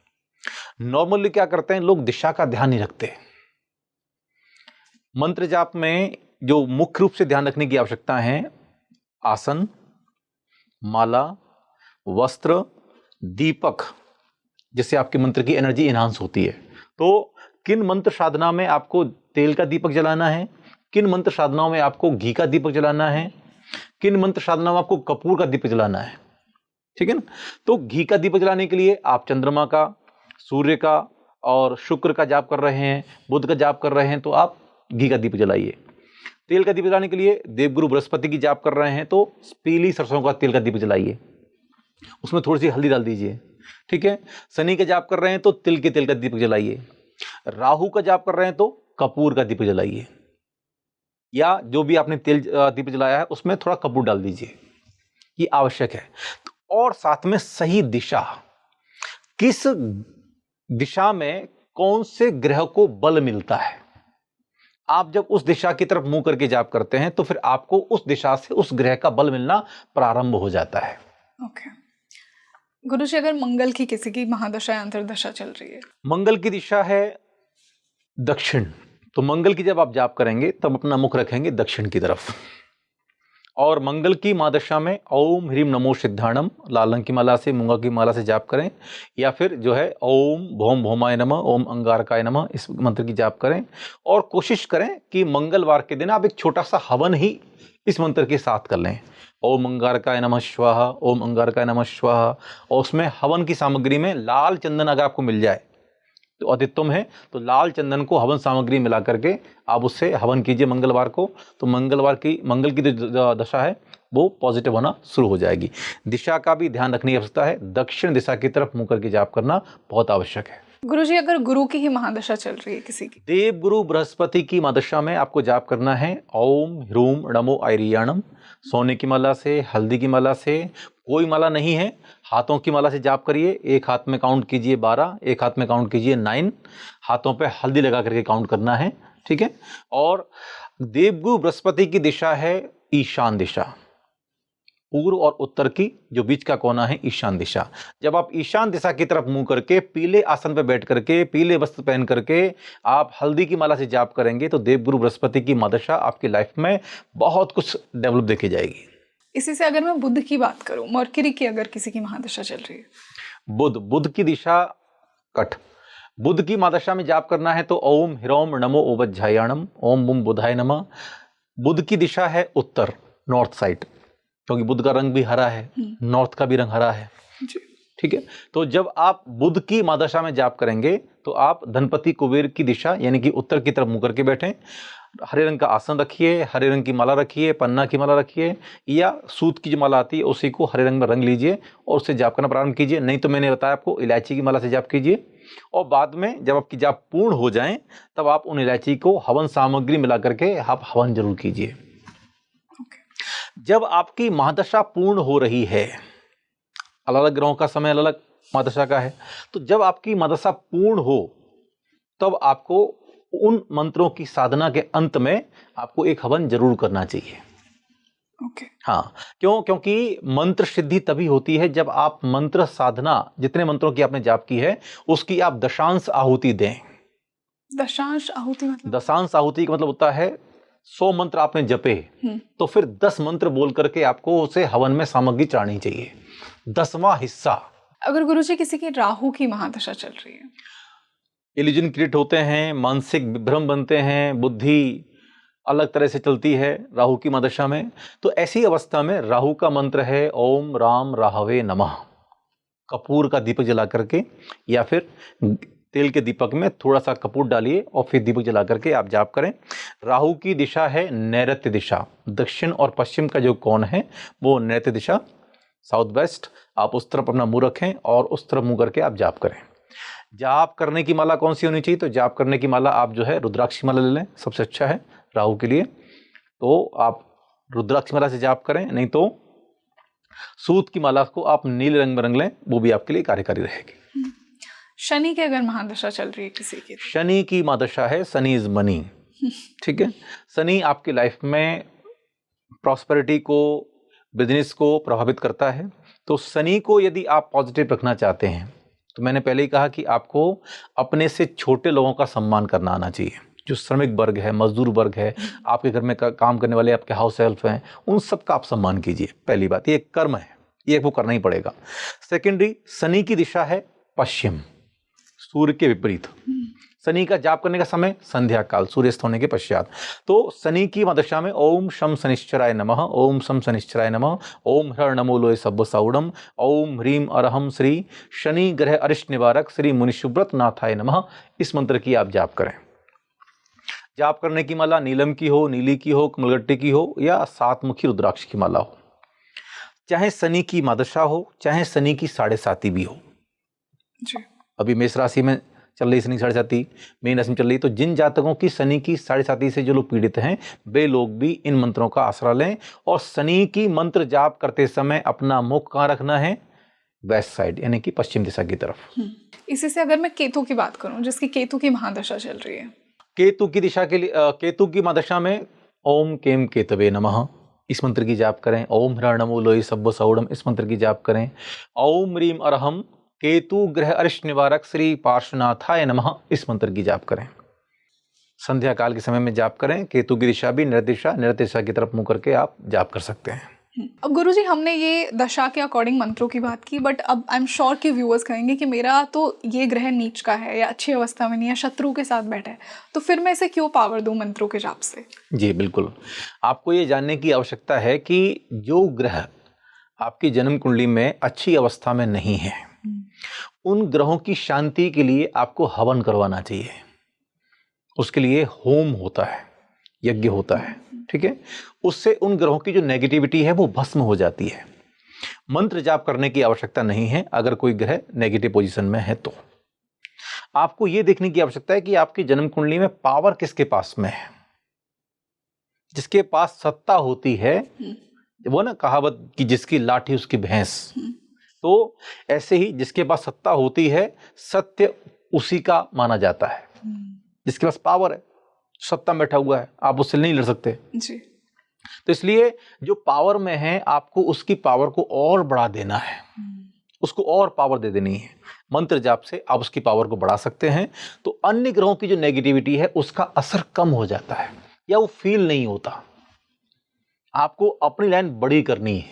नॉर्मली क्या करते हैं लोग, दिशा का ध्यान नहीं रखते। मंत्र जाप में जो मुख्य रूप से ध्यान रखने की आवश्यकता है, आसन, माला, वस्त्र, दीपक, जिससे आपके मंत्र की एनर्जी इनहांस होती है। तो किन मंत्र साधना में आपको तेल का दीपक जलाना है, किन मंत्र साधनाओं में आपको घी का दीपक जलाना है, किन मंत्र साधनाओं में आपको कपूर का दीपक जलाना है, ठीक है ना। तो घी का दीपक जलाने के लिए आप चंद्रमा का, सूर्य का और शुक्र का जाप कर रहे हैं, बुध का जाप कर रहे हैं, तो आप घी का दीपक जलाइए। तेल का दीपक जलाने के लिए देवगुरु बृहस्पति की जाप कर रहे हैं तो पीली सरसों का तेल का दीपक जलाइए, उसमें थोड़ी सी हल्दी डाल दीजिए, ठीक है। शनि का जाप कर रहे हैं तो तिल के तेल का दीपक जलाइए। राहु का जाप कर रहे हैं तो कपूर का दीपक जलाइए, या जो भी आपने तेल दीपक जलाया है उसमें थोड़ा कपूर डाल दीजिए, ये आवश्यक है। और साथ में सही दिशा, किस दिशा में कौन से ग्रह को बल मिलता है, आप जब उस दिशा की तरफ मुंह करके जाप करते हैं तो फिर आपको उस दिशा से उस ग्रह का बल मिलना प्रारंभ हो जाता है। ओके गुरुजी, अगर मंगल की किसी की महादशा या अंतर्दशा चल रही है, मंगल की दिशा है दक्षिण, तो मंगल की जब आप जाप करेंगे तब अपना मुख रखेंगे दक्षिण की तरफ। और मंगल की महादशा में ओम ह्रीम नमो सिद्धाणम लाल रंग की माला से, मूंगा की माला से जाप करें, या फिर जो है ओम भौम भौमाय नमः, ओम अंगारकाय नमः, इस मंत्र की जाप करें। और कोशिश करें कि मंगलवार के दिन आप एक छोटा सा हवन ही इस मंत्र के साथ कर लें। ओम अंगारकाय नमः स्वाहा, ओम अंगारकाय नमः स्वाहा। और उसमें हवन की सामग्री में लाल चंदन अगर आपको मिल जाए तो अधिकतम है, तो लाल चंदन को हवन सामग्री मिला करके आप उससे हवन कीजिए मंगलवार को। तो मंगल की जो दशा है वो पॉजिटिव होना शुरू हो जाएगी। दिशा का भी ध्यान रखने की आवश्यकता है, दक्षिण दिशा की तरफ मुंह करके जाप करना बहुत आवश्यक है। गुरुजी, अगर गुरु की ही महादशा चल रही है किसी की, देव गुरु बृहस्पति की महादशा में आपको जाप करना है ओम ह्रूम नमो आयरियाणम। सोने की माला से, हल्दी की माला से, कोई माला नहीं है, हाथों की माला से जाप करिए। एक हाथ में काउंट कीजिए 12, एक हाथ में काउंट कीजिए 9, हाथों पे हल्दी लगा करके काउंट करना है, ठीक है। और देवगुरु बृहस्पति की दिशा है ईशान दिशा, पूर्व और उत्तर की जो बीच का कोना है ईशान दिशा। जब आप ईशान दिशा की तरफ मुंह करके पीले आसन पर बैठ करके, पीले वस्त्र पहन करके आप हल्दी की माला से जाप करेंगे तो देवगुरु बृहस्पति की महादशा आपकी लाइफ में बहुत कुछ डेवलप देखी जाएगी। इसी से अगर मैं बुध की बात करूं, मरकरी की अगर किसी की महादशा चल रही है, बुध की दिशा कट, बुध की महादशा में जाप करना है तो ओम ह्रोम नमो ओवज्झायाणम, ओम बुम बुधाय नमः। बुध की दिशा है उत्तर, नॉर्थ साइड, क्योंकि बुध का रंग भी हरा है, नॉर्थ का भी रंग हरा है, ठीक है। तो जब आप बुध की महादशा में जाप करेंगे तो आप धनपति कुबेर की दिशा यानी कि उत्तर की तरफ मुंह करके बैठें, हरे रंग का आसन रखिए, हरे रंग की माला रखिए, पन्ना की माला रखिए, या सूत की जो माला आती है उसी को हरे रंग में रंग लीजिए और उससे जाप करना प्रारंभ कीजिए। नहीं तो मैंने बताया आपको इलायची की माला से जाप कीजिए, और बाद में जब आपकी जाप पूर्ण हो जाए तब आप उन इलायची को हवन सामग्री मिला करके आप हवन जरूर कीजिए। जब आपकी महादशा पूर्ण हो रही है, अलग अलग ग्रहों का समय अलग अलग महादशा का है, तो जब आपकी महादशा पूर्ण हो तब आपको उन मंत्रों की साधना के अंत में आपको एक हवन जरूर करना चाहिए। हाँ, क्योंकि मंत्र सिद्धि तभी होती है जब आप मंत्र साधना, जितने मंत्रों की आपने जाप की है उसकी आप दशांश आहुति दें। दशांश आहुति मतलब? दशांश आहुति का मतलब होता है 100 मंत्र आपने जपे तो फिर 10 मंत्र बोल करके आपको उसे हवन में सामग्री चढ़ानी चाहिए, 10वां हिस्सा। अगर गुरुजी किसी की राहु की महादशा चल रही है, इल्यूजन क्रिएट होते हैं, मानसिक विभ्रम बनते हैं, बुद्धि अलग तरह से चलती है राहु की महादशा में, तो ऐसी अवस्था में राहु का मंत्र है ओम राम राहवे नमः। कपूर का दीपक जला करके या फिर तेल के दीपक में थोड़ा सा कपूर डालिए और फिर दीपक जला करके आप जाप करें। राहु की दिशा है नैऋत्य दिशा, दक्षिण और पश्चिम का जो कोण है वो नैऋत्य दिशा, साउथ वेस्ट। आप उस तरफ अपना मुंह रखें और उस तरफ मुंह करके आप जाप करें। जाप करने की माला कौन सी होनी चाहिए? तो जाप करने की माला आप जो है रुद्राक्ष की माला ले लें, सबसे अच्छा है राहु के लिए। तो आप रुद्राक्ष माला से जाप करें, नहीं तो सूत की माला को आप नीले रंग में रंग लें, वो भी आपके लिए कार्यकारी रहेगी। शनि की अगर महादशा चल रही है किसी की, शनि की महादशा है शनि इज मनी, ठीक है। शनि आपकी लाइफ में प्रॉस्पेरिटी को, बिजनेस को प्रभावित करता है। तो शनि को यदि आप पॉजिटिव रखना चाहते हैं तो मैंने पहले ही कहा कि आपको अपने से छोटे लोगों का सम्मान करना आना चाहिए। जो श्रमिक वर्ग है, मजदूर वर्ग है, आपके घर में काम करने वाले आपके हाउस हेल्प हैं, उन सब का आप सम्मान कीजिए। पहली बात, ये एक कर्म है, ये आपको करना ही पड़ेगा। सेकेंडरी, शनि की दिशा है पश्चिम, सूर्य के विपरीत। शनि का जाप करने का समय संध्या काल, सूर्यास्त होने के पश्चात। तो शनि की महादशा में ओम शम शनिश्चराय नमः, ओम शम शनिश्चराय नमः, ओम ह्र नमो लोय सब्ब साउडम, ओम ह्रीम अरहम श्री शनि ग्रह अरिष्ट निवारक श्री मुनिशुब्रत नाथाय नमः। इस मंत्र की आप जाप करें। जाप करने की माला नीलम की हो, नीली की हो, कमलगट्टे की हो या 7 मुखी रुद्राक्ष की माला हो। चाहे शनि की महादशा हो, चाहे शनि की 7.5 भी हो जी। अभी मेष राशि में चल रही शनि 7.5, मीन राशि में चल रही, तो जिन जातकों की शनि की 7.5 से जो लोग पीड़ित हैं वे लोग भी इन मंत्रों का आसरा लें। और शनि की मंत्र जाप करते समय अपना मुख कहाँ रखना है? वेस्ट साइड, यानी कि पश्चिम दिशा की तरफ। इसी से अगर मैं केतु की बात करूं, जिसकी केतु की महादशा चल रही है, केतु की दिशा के लिए केतु की महादशा में ओम केम केतवे नमः इस मंत्र की जाप करें। ओम ह्र नमो लोय सब्ब साउडम इस मंत्र की जाप करें। ओम ह्रीम अरहम केतु ग्रह अरिष्ट निवारक श्री पार्श्वनाथाय नमः इस मंत्र की जाप करें। संध्या काल के समय में जाप करें। केतु की दिशा भी नैऋत्य दिशा की तरफ मुंह करके आप जाप कर सकते हैं। अब गुरुजी हमने ये दशा के अकॉर्डिंग मंत्रों की बात की, बट अब आई एम श्योर कि व्यूअर्स कहेंगे कि मेरा तो ये ग्रह नीच का है या अच्छी अवस्था में नहीं है, शत्रु के साथ बैठा है, तो फिर मैं इसे क्यों पावर दूं मंत्रों के जाप से? जी बिल्कुल, आपको ये जानने की आवश्यकता है कि जो ग्रह आपकी जन्म कुंडली में अच्छी अवस्था में नहीं है, उन ग्रहों की शांति के लिए आपको हवन करवाना चाहिए। उसके लिए होम होता है, यज्ञ होता है, ठीक है। उससे उन ग्रहों की जो नेगेटिविटी है वो भस्म हो जाती है। मंत्र जाप करने की आवश्यकता नहीं है अगर कोई ग्रह नेगेटिव पोजीशन में है। तो आपको यह देखने की आवश्यकता है कि आपकी जन्म कुंडली में पावर किसके पास में है। जिसके पास सत्ता होती है, वो ना कहावत कि जिसकी लाठी उसकी भैंस, तो ऐसे ही जिसके पास सत्ता होती है सत्य उसी का माना जाता है। जिसके पास पावर है, सत्ता में बैठा हुआ है, आप उससे नहीं लड़ सकते जी। तो इसलिए जो पावर में है आपको उसकी पावर को और बढ़ा देना है, उसको और पावर दे देनी है। मंत्र जाप से आप उसकी पावर को बढ़ा सकते हैं। तो अन्य ग्रहों की जो नेगेटिविटी है उसका असर कम हो जाता है या वो फील नहीं होता। आपको अपनी लाइन बड़ी करनी है,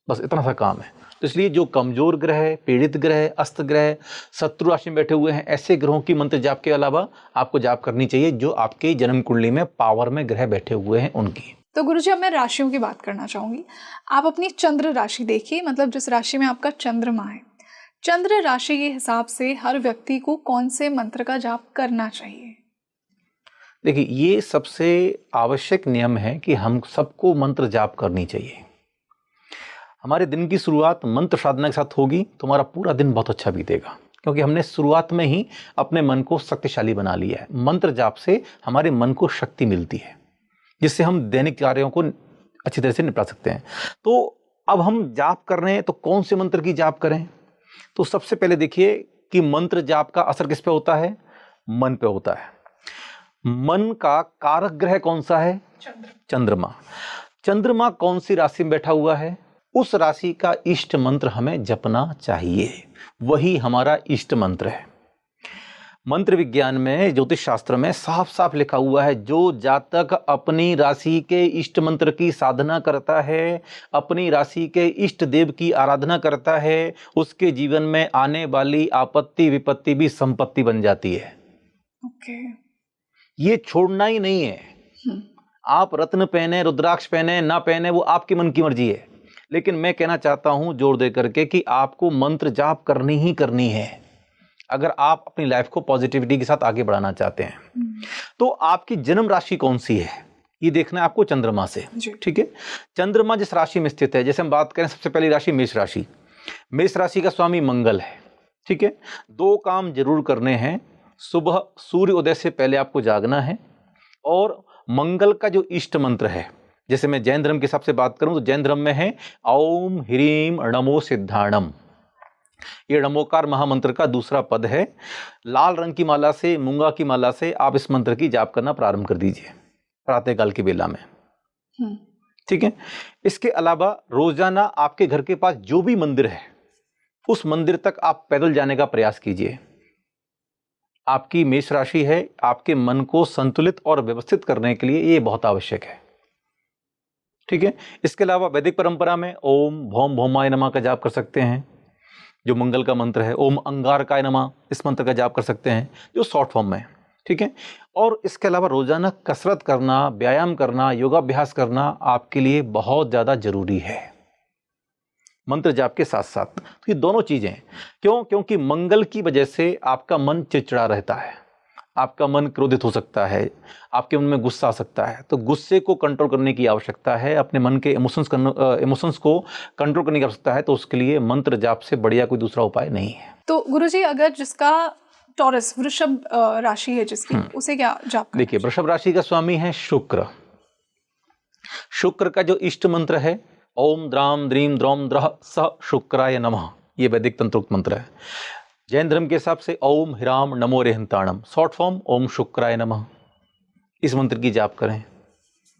बस इतना सा काम है। तो इसलिए जो कमजोर ग्रह, पीड़ित ग्रह, अस्त ग्रह, शत्रु राशि में बैठे हुए हैं, ऐसे ग्रहों की मंत्र जाप के अलावा आपको जाप करनी चाहिए जो आपके जन्म कुंडली में पावर में ग्रह बैठे हुए हैं उनकी। तो गुरुजी अब मैं राशियों की बात करना चाहूंगी। आप अपनी चंद्र राशि देखिए, मतलब जिस राशि में आपका चंद्रमा है, चंद्र राशि के हिसाब से हर व्यक्ति को कौन से मंत्र का जाप करना चाहिए? देखिए, ये सबसे आवश्यक नियम है कि हम सबको मंत्र जाप करनी चाहिए। हमारे दिन की शुरुआत मंत्र साधना के साथ होगी तो हमारा पूरा दिन बहुत अच्छा बीतेगा, क्योंकि हमने शुरुआत में ही अपने मन को शक्तिशाली बना लिया है। मंत्र जाप से हमारे मन को शक्ति मिलती है, जिससे हम दैनिक कार्यों को अच्छी तरह से निपटा सकते हैं। तो अब हम जाप कर रहे हैं तो कौन से मंत्र की जाप करें? तो सबसे पहले देखिए कि मंत्र जाप का असर किस पे होता है? मन पे होता है। मन का कारक ग्रह कौन सा है? चंद्रमा। चंद्रमा कौन सी राशि में बैठा हुआ है? उस राशि का इष्ट मंत्र हमें जपना चाहिए, वही हमारा इष्ट मंत्र है। मंत्र विज्ञान में, ज्योतिष शास्त्र में साफ साफ लिखा हुआ है, जो जातक अपनी राशि के इष्ट मंत्र की साधना करता है, अपनी राशि के इष्ट देव की आराधना करता है, उसके जीवन में आने वाली आपत्ति विपत्ति भी संपत्ति बन जाती है। ओके। ये छोड़ना ही नहीं है। आप रत्न पहने, रुद्राक्ष पहने, ना पहने, वो आपकी मन की मर्जी है, लेकिन मैं कहना चाहता हूं जोर दे करके कि आपको मंत्र जाप करनी ही करनी है, अगर आप अपनी लाइफ को पॉजिटिविटी के साथ आगे बढ़ाना चाहते हैं। तो आपकी जन्म राशि कौन सी है ये देखना है आपको चंद्रमा से, ठीक है। चंद्रमा जिस राशि में स्थित है, जैसे हम बात करें सबसे पहली राशि मेष राशि। मेष राशि का स्वामी मंगल है, ठीक है। दो काम जरूर करने हैं। सुबह सूर्य उदय से पहले आपको जागना है, और मंगल का जो इष्ट मंत्र है, जैसे मैं जैन धर्म के हिसाब से बात करूं तो जैन धर्म में है ओम ह्रीम नमो सिद्धाणम। ये नमोकार महामंत्र का दूसरा पद है। लाल रंग की माला से, मूंगा की माला से आप इस मंत्र की जाप करना प्रारंभ कर दीजिए प्रातःकाल की बेला में, ठीक है। इसके अलावा रोजाना आपके घर के पास जो भी मंदिर है, उस मंदिर तक आप पैदल जाने का प्रयास कीजिए। आपकी मेष राशि है, आपके मन को संतुलित और व्यवस्थित करने के लिए ये बहुत आवश्यक है, ठीक है। इसके अलावा वैदिक परंपरा में ओम भौम भौमाय नमः का जाप कर सकते हैं, जो मंगल का मंत्र है। ओम अंगारकाय नमः, इस मंत्र का जाप कर सकते हैं, जो शॉर्ट फॉर्म में है, ठीक है। और इसके अलावा रोजाना कसरत करना, व्यायाम करना, योगाभ्यास करना आपके लिए बहुत ज़्यादा जरूरी है, मंत्र जाप के साथ साथ। तो ये दोनों चीज़ें क्यों? क्योंकि मंगल की वजह से आपका मन चिड़चिड़ा रहता है, आपका मन क्रोधित हो सकता है, आपके मन में गुस्सा आ सकता है। तो गुस्से को कंट्रोल करने की आवश्यकता है, अपने मन के इमोशंस को कंट्रोल करने की आवश्यकता है। तो उसके लिए मंत्र जाप से बढ़िया कोई दूसरा उपाय नहीं है। तो गुरुजी, अगर जिसका टॉरस वृषभ राशि है जिसकी, उसे क्या जाप करना? देखिए, वृषभ राशि का स्वामी है शुक्र। शुक्र का जो इष्ट मंत्र है ओम द्राम द्रीम द्रौम द्रह स शुक्राय नमः, ये वैदिक तंत्रोक्त मंत्र है। जैन धर्म के हिसाब से ओम ह्राम नमो रेहंताणम, शॉर्ट फॉर्म ओम शुक्राय नमः। इस मंत्र की जाप करें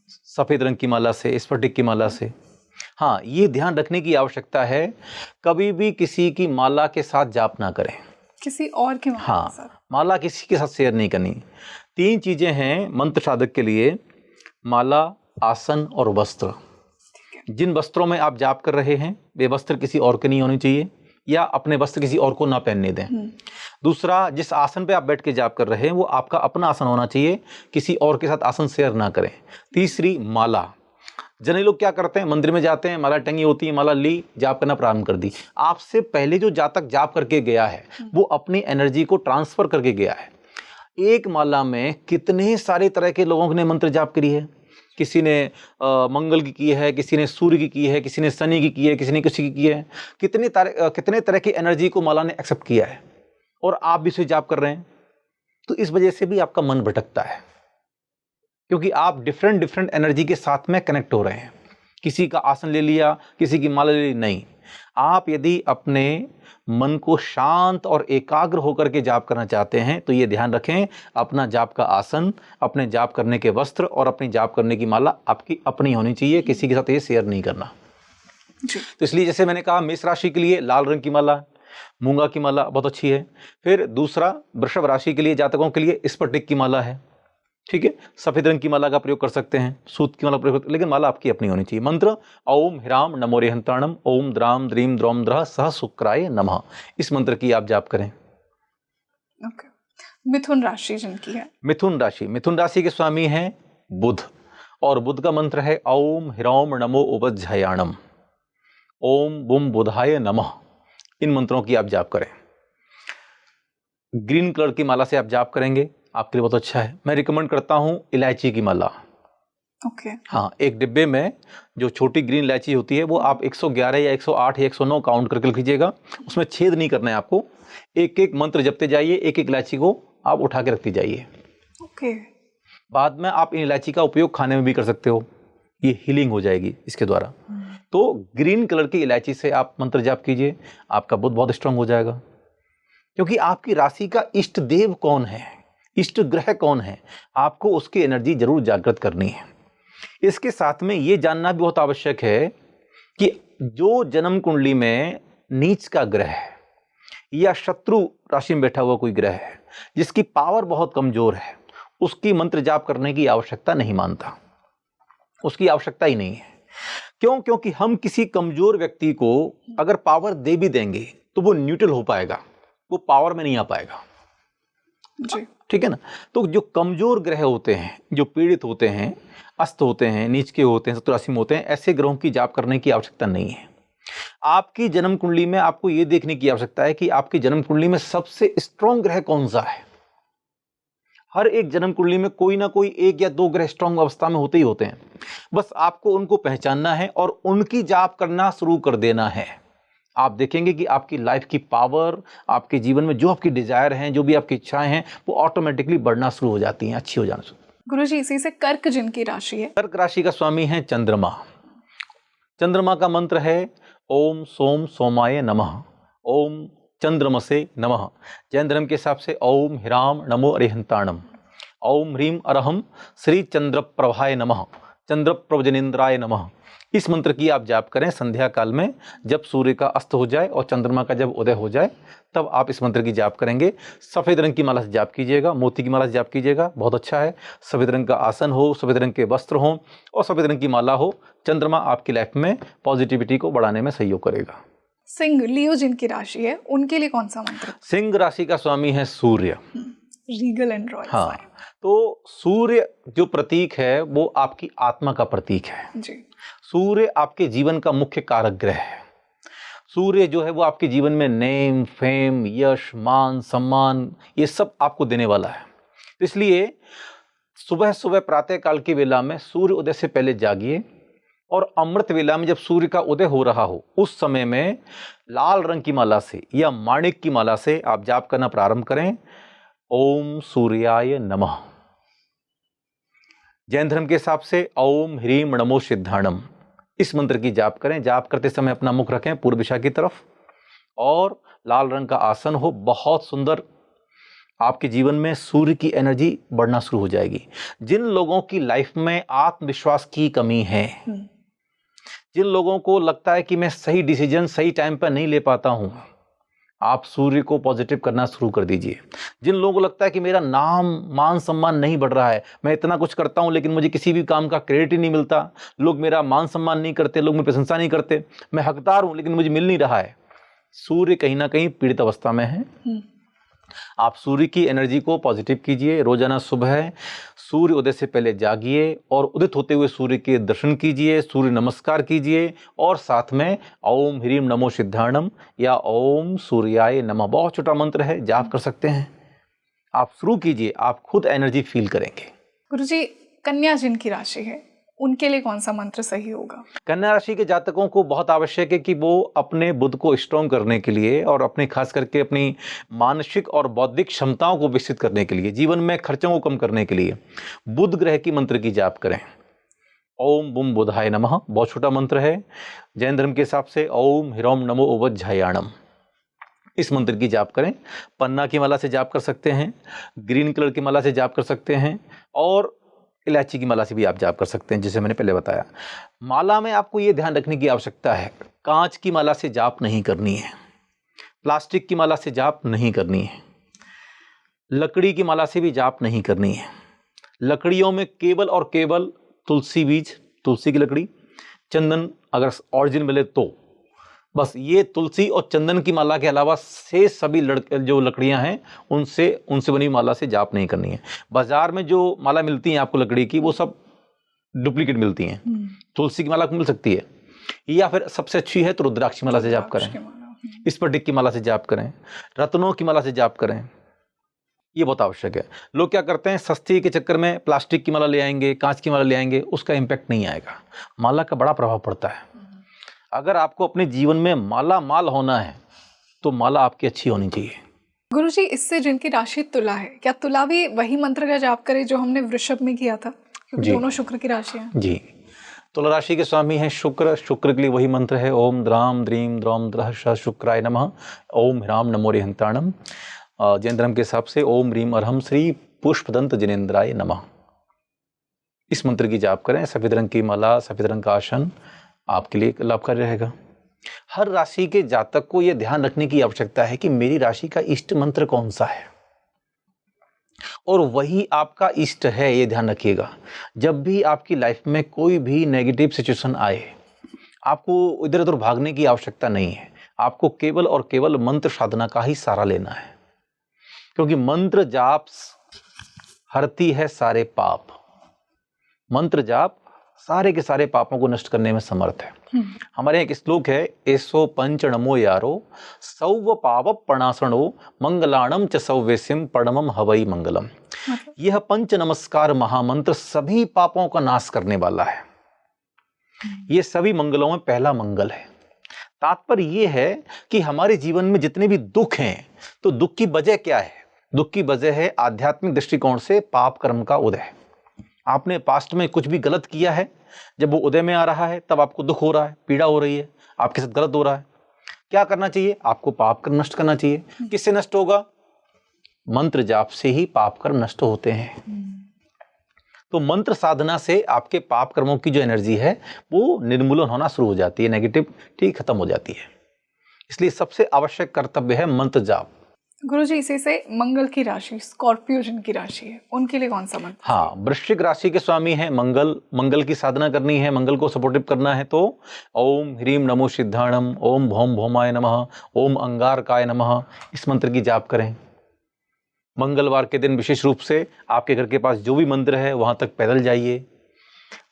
सफेद रंग की माला से, स्फटिक की माला से। हाँ, ये ध्यान रखने की आवश्यकता है, कभी भी किसी की माला के साथ जाप ना करें, किसी और के माला के साथ। माला किसी के साथ शेयर नहीं करनी। 3 चीजें हैं मंत्र साधक के लिए, माला, आसन और वस्त्र। जिन वस्त्रों में आप जाप कर रहे हैं वे वस्त्र किसी और के नहीं होने चाहिए, या अपने वस्त्र किसी और को ना पहनने दें। दूसरा, जिस आसन पे आप बैठ के जाप कर रहे हैं वो आपका अपना आसन होना चाहिए, किसी और के साथ आसन शेयर ना करें। तीसरी, माला। जनरली लोग क्या करते हैं, मंदिर में जाते हैं, माला टंगी होती है, माला ली, जाप करना प्रारंभ कर दी। आपसे पहले जो जातक जाप करके गया है वो अपनी एनर्जी को ट्रांसफर करके गया है। एक माला में कितने सारे तरह के लोगों ने मंत्र जाप करी है। किसी ने मंगल की है, किसी ने सूर्य की है, किसी ने शनि की है, किसी ने किसी की है। कितने तरह की एनर्जी को माला ने एक्सेप्ट किया है, और आप भी उसे जाप कर रहे हैं। तो इस वजह से भी आपका मन भटकता है, क्योंकि आप डिफरेंट एनर्जी के साथ में कनेक्ट हो रहे हैं। किसी का आसन ले लिया, किसी की माला ले ली, नहीं। आप यदि अपने मन को शांत और एकाग्र होकर के जाप करना चाहते हैं तो ये ध्यान रखें, अपना जाप का आसन, अपने जाप करने के वस्त्र और अपनी जाप करने की माला आपकी अपनी होनी चाहिए, किसी के साथ ये शेयर नहीं करना। तो इसलिए जैसे मैंने कहा, मेष राशि के लिए लाल रंग की माला, मूंगा की माला बहुत अच्छी है। फिर दूसरा, वृषभ राशि के लिए जातकों के लिए स्फटिक की माला है, ठीक है। सफेद रंग की माला का प्रयोग कर सकते हैं, सूत की माला प्रयोग करते हैं, लेकिन माला आपकी अपनी होनी चाहिए। मंत्र ओम ह्राम नमो रेहंताणम, ओम द्राम द्रीम द्रौम द्रह सह शुक्राय नमः, इस मंत्र की आप जाप करें। ओके। मिथुन राशि जिनकी है, मिथुन राशि के स्वामी हैं बुध, और बुध का मंत्र है ओम ह्रौम नमो उपज्झयाणम, ओम बुम बुधाय नमः। इन मंत्रों की आप जाप करें। ग्रीन कलर की माला से आप जाप करेंगे, आपके लिए बहुत अच्छा है। मैं रिकमेंड करता हूँ इलायची की माला। ओके। हाँ, एक डिब्बे में जो छोटी ग्रीन इलायची होती है वो आप 111 या 108 या 109 काउंट करके रख लीजिएगा। उसमें छेद नहीं करना है आपको, एक एक मंत्र जपते जाइए, एक एक इलायची को आप उठा के रखते जाइए। ओके। बाद में आप इन इलायची का उपयोग खाने में भी कर सकते हो, ये हीलिंग हो जाएगी इसके द्वारा। तो ग्रीन कलर की इलायची से आप मंत्र जाप कीजिए, आपका बुद्ध बहुत स्ट्रांग हो जाएगा। क्योंकि आपकी राशि का इष्ट देव कौन है, इष्ट ग्रह कौन है, आपको उसकी एनर्जी जरूर जागृत करनी है। इसके साथ में ये जानना भी बहुत आवश्यक है कि जो जन्म कुंडली में नीच का ग्रह है या शत्रु राशि में बैठा हुआ कोई ग्रह है जिसकी पावर बहुत कमजोर है, उसकी मंत्र जाप करने की आवश्यकता नहीं मानता, उसकी आवश्यकता ही नहीं है। क्यों? क्योंकि हम किसी कमजोर व्यक्ति को अगर पावर दे भी देंगे तो वो न्यूट्रल हो पाएगा, वो पावर में नहीं आ पाएगा जी। ठीक है ना। तो जो कमजोर ग्रह होते हैं, जो पीड़ित होते हैं, अस्त होते हैं, नीच के होते हैं, शत्रु राशि में होते हैं, ऐसे ग्रहों की जाप करने की आवश्यकता नहीं है। आपकी जन्म कुंडली में आपको यह देखने की आवश्यकता है कि आपकी जन्म कुंडली में सबसे स्ट्रॉन्ग ग्रह कौन सा है। हर एक जन्म कुंडली में कोई ना कोई एक या दो ग्रह स्ट्रॉन्ग अवस्था में होते ही होते हैं। बस आपको उनको पहचानना है और उनकी जाप करना शुरू कर देना है। आप देखेंगे कि आपकी लाइफ की पावर, आपके जीवन में जो आपकी डिजायर हैं, जो भी आपकी इच्छाएं हैं, वो ऑटोमेटिकली बढ़ना शुरू हो जाती हैं, अच्छी हो जाना शुरू। गुरुजी, इसी से कर्क जिनकी राशि है, कर्क राशि का स्वामी है चंद्रमा। चंद्रमा का मंत्र है ओम सोम सोमाय नमः, ओम चंद्रमसे नमः। जैन धर्म के हिसाब से ओम ह्राम नमो अरिहंताणम, ओम ह्रीम अरहम श्री चंद्र प्रभाय नमः, चंद्र प्रवजनेन्द्राय नमः। इस मंत्र की आप जाप करें संध्या काल में, जब सूर्य का अस्त हो जाए और चंद्रमा का जब उदय हो जाए तब आप इस मंत्र की जाप करेंगे। सफ़ेद रंग की माला से जाप कीजिएगा, मोती की माला से जाप कीजिएगा, बहुत अच्छा है। सफ़ेद रंग का आसन हो, सफ़ेद रंग के वस्त्र हों और सफ़ेद रंग की माला हो। चंद्रमा आपकी लाइफ में पॉजिटिविटी को बढ़ाने में सहयोग करेगा। सिंह लियो जिनकी राशि है, उनके लिए कौन सा मंत्र? सिंह राशि का स्वामी है सूर्य। Regal and royal. हाँ, तो सूर्य जो प्रतीक है वो आपकी आत्मा का प्रतीक है जी। सूर्य आपके जीवन का मुख्य कारक ग्रह है। सूर्य जो है वो आपके जीवन में नेम, फेम, यश, मान, सम्मान, ये सब आपको देने वाला है। तो इसलिए सुबह सुबह प्रातः काल की वेला में सूर्य उदय से पहले जागिए और अमृत वेला में जब सूर्य का उदय हो रहा हो उस समय में लाल रंग की माला से या माणिक की माला से आप जाप करना प्रारंभ करें। ओम सूर्याय नमः। जैन धर्म के हिसाब से ओम ह्रीम नमो सिद्धाणम, इस मंत्र की जाप करें। जाप करते समय अपना मुख रखें पूर्व दिशा की तरफ और लाल रंग का आसन हो। बहुत सुंदर, आपके जीवन में सूर्य की एनर्जी बढ़ना शुरू हो जाएगी। जिन लोगों की लाइफ में आत्मविश्वास की कमी है, जिन लोगों को लगता है कि मैं सही डिसीजन सही टाइम पर नहीं ले पाता हूं, आप सूर्य को पॉजिटिव करना शुरू कर दीजिए। जिन लोगों को लगता है कि मेरा नाम मान सम्मान नहीं बढ़ रहा है, मैं इतना कुछ करता हूं लेकिन मुझे किसी भी काम का क्रेडिट ही नहीं मिलता, लोग मेरा मान सम्मान नहीं करते, लोग मेरी प्रशंसा नहीं करते, मैं हकदार हूं लेकिन मुझे मिल नहीं रहा है, सूर्य कहीं ना कहीं पीड़ित अवस्था में है। आप सूर्य की एनर्जी को पॉजिटिव कीजिए। रोजाना सुबह सूर्य उदय से पहले जागिए और उदित होते हुए सूर्य के दर्शन कीजिए, सूर्य नमस्कार कीजिए और साथ में ओम ह्रीम नमो सिद्धाणम या ओम सूर्याय नमः, बहुत छोटा मंत्र है, जाप कर सकते हैं। आप शुरू कीजिए, आप खुद एनर्जी फील करेंगे। गुरुजी, कन्या जिनकी राशि है उनके लिए कौन सा मंत्र सही होगा? कन्या राशि के जातकों को बहुत आवश्यक है कि वो अपने बुद्ध को स्ट्रॉन्ग करने के लिए और अपने खास करके अपनी मानसिक और बौद्धिक क्षमताओं को विकसित करने के लिए, जीवन में खर्चों को कम करने के लिए बुध ग्रह की मंत्र की जाप करें। ओम बुम बुधाय नमः, बहुत छोटा मंत्र है। जैन धर्म के हिसाब से ओम ह्रोम नमो उवज्झायाणम, इस मंत्र की जाप करें। पन्ना की माला से जाप कर सकते हैं, ग्रीन कलर की माला से जाप कर सकते हैं और इलायची की माला से भी आप जाप कर सकते हैं, जिसे मैंने पहले बताया। माला में आपको ये ध्यान रखने की आवश्यकता है, कांच की माला से जाप नहीं करनी है, प्लास्टिक की माला से जाप नहीं करनी है, लकड़ी की माला से भी जाप नहीं करनी है। लकड़ियों में केवल और केवल तुलसी बीज, तुलसी की लकड़ी, चंदन अगर ऑरिजिन मिले तो, बस ये तुलसी और चंदन की माला के अलावा से सभी जो लकड़ियां हैं उनसे बनी माला से जाप नहीं करनी है। बाजार में जो माला मिलती हैं आपको लकड़ी की, वो सब डुप्लीकेट मिलती हैं। तुलसी की माला मिल सकती है या फिर सबसे अच्छी है तो रुद्राक्ष माला से जाप करें। स्फटिक की माला से जाप करें, रत्नों की माला से जाप करें, ये बहुत आवश्यक है। लोग क्या करते हैं, सस्ती के चक्कर में प्लास्टिक की माला ले आएंगे, कांच की माला ले आएंगे, उसका इम्पैक्ट नहीं आएगा। माला का बड़ा प्रभाव पड़ता है। अगर आपको अपने जीवन में माला माल होना है तो माला आपकी अच्छी होनी चाहिए। गुरुजी, इससे जिनकी राशि तुला है, क्या तुला भी वही मंत्र का जाप करे जो हमने वृषभ में किया था, क्योंकि जी। दोनों शुक्र की राशि हैं? जी, तुला राशि के स्वामी हैं शुक्र। शुक्र के लिए वही मंत्र है, ओम द्राम द्रीम द्रौम द्रह श शुक्राय नमः, ओम ह्राम नमो रिहंताणम। जैन धर्म के हिसाब से ओम ह्रीम अरहम श्री पुष्पदंत जिनेन्द्राय नमः। इस मंत्र की जाप करें। सफेद रंग की माला, सफेद रंग का आसन आपके लिए लाभकारी रहेगा। हर राशि के जातक को यह ध्यान रखने की आवश्यकता है कि मेरी राशि का इष्ट मंत्र कौन सा है, और वही आपका इष्ट है, ये ध्यान रखिएगा। जब भी आपकी लाइफ में कोई भी नेगेटिव सिचुएशन आए, आपको इधर उधर भागने की आवश्यकता नहीं है। आपको केवल और केवल मंत्र साधना का ही सहारा लेना है, क्योंकि मंत्र जाप हरती है सारे पाप। मंत्र जाप सारे के सारे पापों को नष्ट करने में समर्थ है। हमारे एक श्लोक है, एसो पंच नमो यारो सौव पाव प्रणासनो मंगलाणम च सौवेस्यम परमम हवई मंगलम। यह पंच नमस्कार महामंत्र सभी पापों का नाश करने वाला है। ये सभी मंगलों में पहला मंगल है। तात्पर्य यह है कि हमारे जीवन में जितने भी दुख हैं, तो दुख की वजह क्या है? दुख की वजह है आध्यात्मिक दृष्टिकोण से पाप कर्म का उदय। आपने पास्ट में कुछ भी गलत किया है, जब वो उदय में आ रहा है तब आपको दुख हो रहा है, पीड़ा हो रही है, आपके साथ गलत हो रहा है। क्या करना चाहिए? आपको पाप कर्म नष्ट करना चाहिए। किससे नष्ट होगा? मंत्र जाप से ही पाप कर्म नष्ट होते हैं। तो मंत्र साधना से आपके पाप कर्मों की जो एनर्जी है वो निर्मूलन होना शुरू हो जाती है, नेगेटिविटी खत्म हो जाती है। इसलिए सबसे आवश्यक कर्तव्य है मंत्र जाप। गुरुजी, इसी से मंगल की राशि स्कॉर्पियो जिनकी राशि है, उनके लिए कौन सा मंत्र? हाँ, वृश्चिक राशि के स्वामी हैं मंगल। मंगल की साधना करनी है, मंगल को सपोर्टिव करना है तो ओम ह्रीम नमो सिद्धाणम, ओम भौम भौमाय नमः, ओम अंगारकाय नमः, इस मंत्र की जाप करें। मंगलवार के दिन विशेष रूप से आपके घर के पास जो भी मंदिर है वहां तक पैदल जाइए,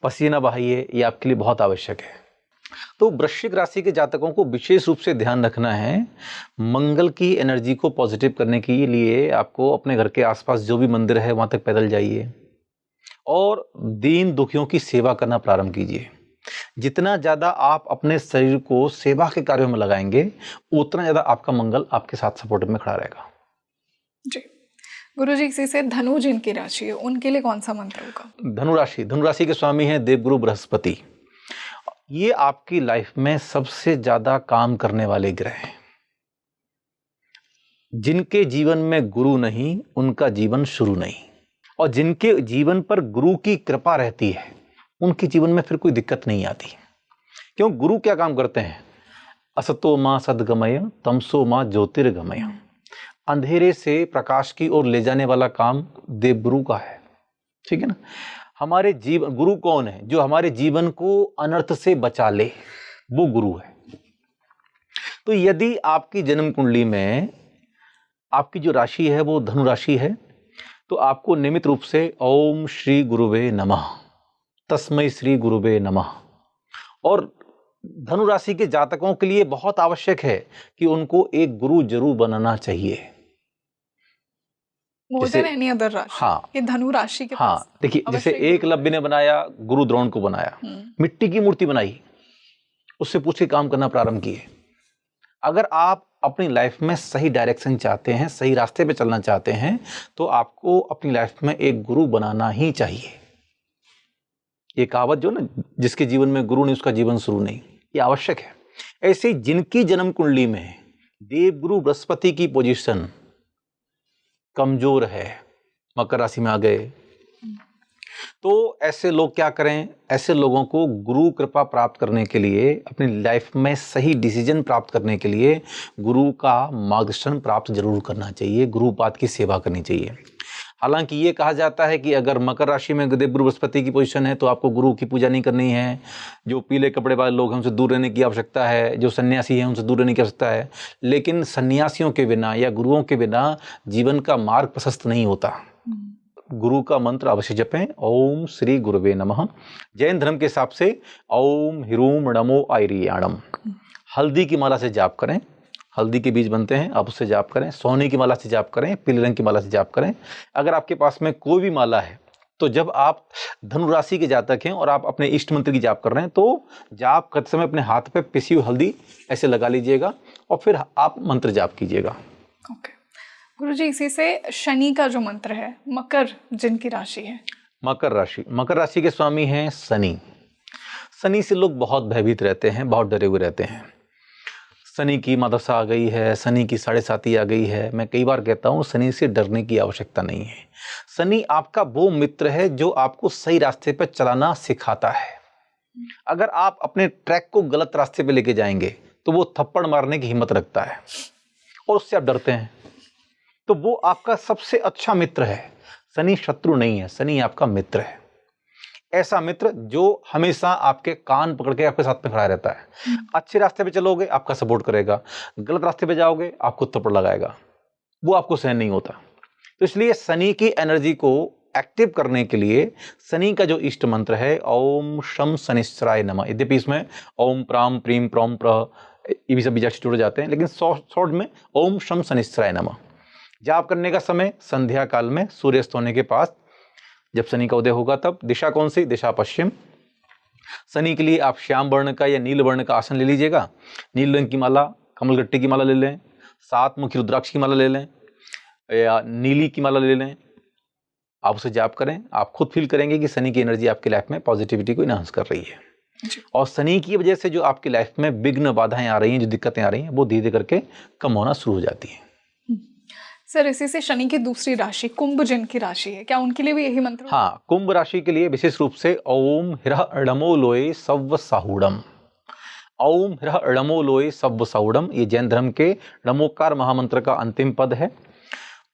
पसीना बहाइए, ये आपके लिए बहुत आवश्यक है। तो वृश्चिक राशि के जातकों को विशेष रूप से ध्यान रखना है, मंगल की एनर्जी को पॉजिटिव करने के लिए आपको अपने घर के आसपास जो भी मंदिर है वहां तक पैदल जाइए और दीन दुखियों की सेवा करना प्रारंभ कीजिए। जितना ज्यादा आप अपने शरीर को सेवा के कार्यों में लगाएंगे, उतना ज्यादा आपका मंगल आपके साथ सपोर्ट में खड़ा रहेगा। जी गुरुजी, इसी से धनु जिनकी राशि है, उनके लिए कौन सा मंत्र होगा? धनुराशि के स्वामी हैं देवगुरु बृहस्पति। ये आपकी लाइफ में सबसे ज्यादा काम करने वाले ग्रह हैं। जिनके जीवन में गुरु नहीं, उनका जीवन शुरू नहीं, और जिनके जीवन पर गुरु की कृपा रहती है, उनके जीवन में फिर कोई दिक्कत नहीं आती। क्यों? गुरु क्या काम करते हैं? असतो मां सद्गमय तमसो मां ज्योतिर्गमय। अंधेरे से प्रकाश की ओर ले जाने वाला काम देवगुरु का है। ठीक है ना? हमारे जीवन गुरु कौन है? जो हमारे जीवन को अनर्थ से बचा ले, वो गुरु है। तो यदि आपकी जन्म कुंडली में आपकी जो राशि है वो धनु राशि है, तो आपको नियमित रूप से ओम श्री गुरुवे नमः, तस्मै श्री गुरुवे नमः। और धनु राशि के जातकों के लिए बहुत आवश्यक है कि उनको एक गुरु जरूर बनाना चाहिए। मोर देन एनी अदर राशि। हाँ, ये धनु राशि के हाँ, पास देखिए जैसे एकलव्य ने बनाया, गुरु द्रोण को बनाया, मिट्टी की मूर्ति बनाई, उससे पूछ के काम करना प्रारंभ किए। अगर आप अपनी लाइफ में सही डायरेक्शन चाहते हैं, सही रास्ते पे चलना चाहते हैं, तो आपको अपनी लाइफ में एक गुरु बनाना ही चाहिए। ये कहावत जो ना, जिसके जीवन में गुरु नहीं उसका जीवन शुरू नहीं, ये आवश्यक है। ऐसे जिनकी जन्म कुंडली में देवगुरु बृहस्पति की पोजीशन कमजोर है, मकर राशि में आ गए, तो ऐसे लोग क्या करें? ऐसे लोगों को गुरु कृपा प्राप्त करने के लिए, अपनी लाइफ में सही डिसीजन प्राप्त करने के लिए गुरु का मार्गदर्शन प्राप्त जरूर करना चाहिए, गुरुपाद की सेवा करनी चाहिए। हालांकि ये कहा जाता है कि अगर मकर राशि में देवगुरु बृहस्पति की पोजीशन है तो आपको गुरु की पूजा नहीं करनी है, जो पीले कपड़े वाले लोग हैं उनसे दूर रहने की आवश्यकता है, जो सन्यासी हैं उनसे दूर रहने की आवश्यकता है। लेकिन सन्यासियों के बिना या गुरुओं के बिना जीवन का मार्ग प्रशस्त नहीं होता। गुरु का मंत्र अवश्य जपें, ओम श्री गुरुवे नमः। जैन धर्म के हिसाब से ओम ह्रूम नमो आयरियाणम, हल्दी की माला से जाप करें। हल्दी के बीज बनते हैं, आप उससे जाप करें। सोने की माला से जाप करें, पीले रंग की माला से जाप करें। अगर आपके पास में कोई भी माला है तो जब आप धनु राशि के जातक हैं और आप अपने इष्ट मंत्र की जाप कर रहे हैं तो जाप करते समय अपने हाथ पे पिसी हुई हल्दी ऐसे लगा लीजिएगा और फिर आप मंत्र जाप कीजिएगा। ओके गुरुजी, इसी से शनि का जो मंत्र है, मकर जिनकी राशि है। मकर राशि के स्वामी हैं शनि। शनि से लोग बहुत भयभीत रहते हैं, बहुत डरे हुए रहते हैं। शनि की महादशा आ गई है, शनि की 7.5 आ गई है। मैं कई बार कहता हूँ शनि से डरने की आवश्यकता नहीं है। शनि आपका वो मित्र है जो आपको सही रास्ते पर चलाना सिखाता है। अगर आप अपने ट्रैक को गलत रास्ते पे लेके जाएंगे तो वो थप्पड़ मारने की हिम्मत रखता है और उससे आप डरते हैं। तो वो आपका सबसे अच्छा मित्र है। शनि शत्रु नहीं है, शनि आपका मित्र है। ऐसा मित्र जो हमेशा आपके कान पकड़ के आपके साथ में खड़ा रहता है। अच्छे रास्ते पे चलोगे आपका सपोर्ट करेगा, गलत रास्ते पे जाओगे आपको थप्पड़ लगाएगा, वो आपको सहन नहीं होता। तो इसलिए शनि की एनर्जी को एक्टिव करने के लिए शनि का जो इष्ट मंत्र है ओम शम शनिश्चराय नमः। यद्यपि इसमें ओम प्राम प्रीम प्रोम प्र ये भी सब बीजाक्षर जुड़ जाते हैं, लेकिन शॉर्ट में ओम शम शनिश्चराय नमः। जाप करने का समय संध्या काल में सूर्यास्त होने के पास, जब शनि का उदय होगा तब। दिशा कौन सी? दिशा पश्चिम। शनि के लिए आप श्याम वर्ण का या नील वर्ण का आसन ले लीजिएगा। नील रंग की माला, कमलगट्टे की माला ले लें, 7 मुखी रुद्राक्ष की माला ले लें या नीली की माला ले लें। आप उसे जाप करें। आप खुद फील करेंगे कि शनि की एनर्जी आपकी लाइफ में पॉजिटिविटी को इनहांस कर रही है और शनि की वजह से जो आपकी लाइफ में विघ्न बाधाएं आ रही हैं, जो दिक्कतें आ रही हैं, वो धीरे धीरे करके कम होना शुरू हो जाती हैं। सर, इसी से शनि की दूसरी राशि कुंभ जिनकी राशि है, क्या उनके लिए भी यही मंत्र? हाँ, कुंभ राशि के लिए विशेष रूप से ओम ह्रमो लोए सव्व साहुडम। ओम ह्रमो लोए सव्व साहुडम, ये जैन धर्म के णमोकार महामंत्र का अंतिम पद है।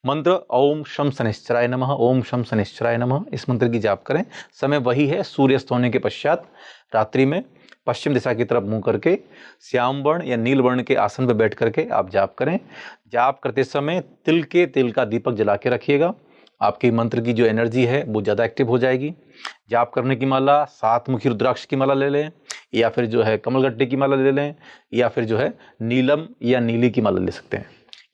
मंत्र ओम शम शनिश्चराय नमः, ओम शम शनिश्चराय नमः। इस मंत्र की जाप करें। समय वही है सूर्यास्त होने के पश्चात रात्रि में पश्चिम दिशा की तरफ मुंह करके श्याम वर्ण या नील वर्ण के आसन पर बैठ करके आप जाप करें। जाप करते समय तिल का दीपक जला के रखिएगा। आपकी मंत्र की जो एनर्जी है वो ज़्यादा एक्टिव हो जाएगी। जाप करने की माला 7 मुखी रुद्राक्ष की माला ले लें या फिर जो है कमलगट्टे की माला ले लें या फिर जो है नीलम या नीली की माला ले सकते हैं,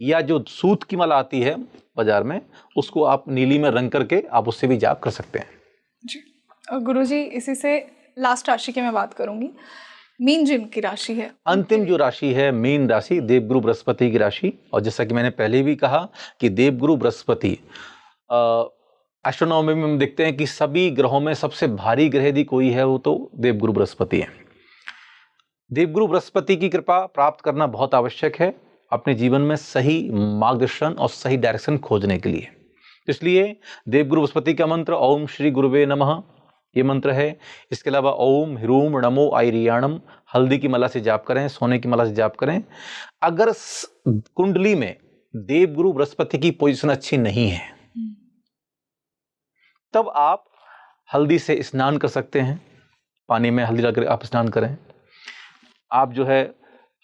या जो सूत की माला आती है बाजार में उसको आप नीली में रंग करके आप उससे भी जाप कर सकते हैं। जी गुरुजी, इसी से लास्ट राशि की मैं बात करूंगी, मीन जिनकी राशि है। अंतिम जो राशि है मीन राशि, देवगुरु बृहस्पति की राशि। और जैसा कि मैंने पहले भी कहा कि देवगुरु बृहस्पति, एस्ट्रोनॉमी में हम देखते हैं कि सभी ग्रहों में सबसे भारी ग्रह यदि कोई है वो तो देवगुरु बृहस्पति है। देवगुरु बृहस्पति की कृपा प्राप्त करना बहुत आवश्यक है अपने जीवन में सही मार्गदर्शन और सही डायरेक्शन खोजने के लिए। इसलिए देवगुरु बृहस्पति का मंत्र ओम श्री गुरुवे नमः ये मंत्र है। इसके अलावा ओम ह्रूम नमो आयरियाणम, हल्दी की माला से जाप करें, सोने की माला से जाप करें। अगर कुंडली में देवगुरु बृहस्पति की पोजीशन अच्छी नहीं है तब आप हल्दी से स्नान कर सकते हैं। पानी में हल्दी डालकर आप स्नान करें। आप जो है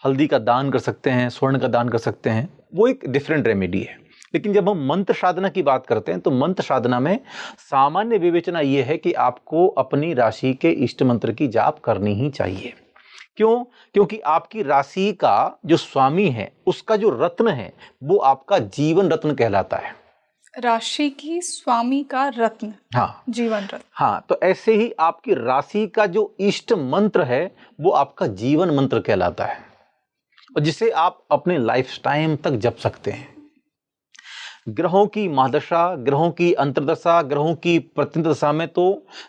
हल्दी का दान कर सकते हैं, स्वर्ण का दान कर सकते हैं, वो एक डिफरेंट रेमेडी है। लेकिन जब हम मंत्र साधना की बात करते हैं तो मंत्र साधना में सामान्य विवेचना ये है कि आपको अपनी राशि के इष्ट मंत्र की जाप करनी ही चाहिए। क्यों? क्योंकि आपकी राशि का जो स्वामी है उसका जो रत्न है वो आपका जीवन रत्न कहलाता है। राशि की स्वामी का रत्न, हाँ, जीवन रत्न। हाँ, तो ऐसे ही आपकी राशि का जो इष्ट मंत्र है वो आपका जीवन मंत्र कहलाता है और जिसे आप अपने लाइफ टाइम तक जप सकते हैं। ग्रहों की महादशा, ग्रहों की अंतर्दशा, ग्रहों की प्रतिदशा में तो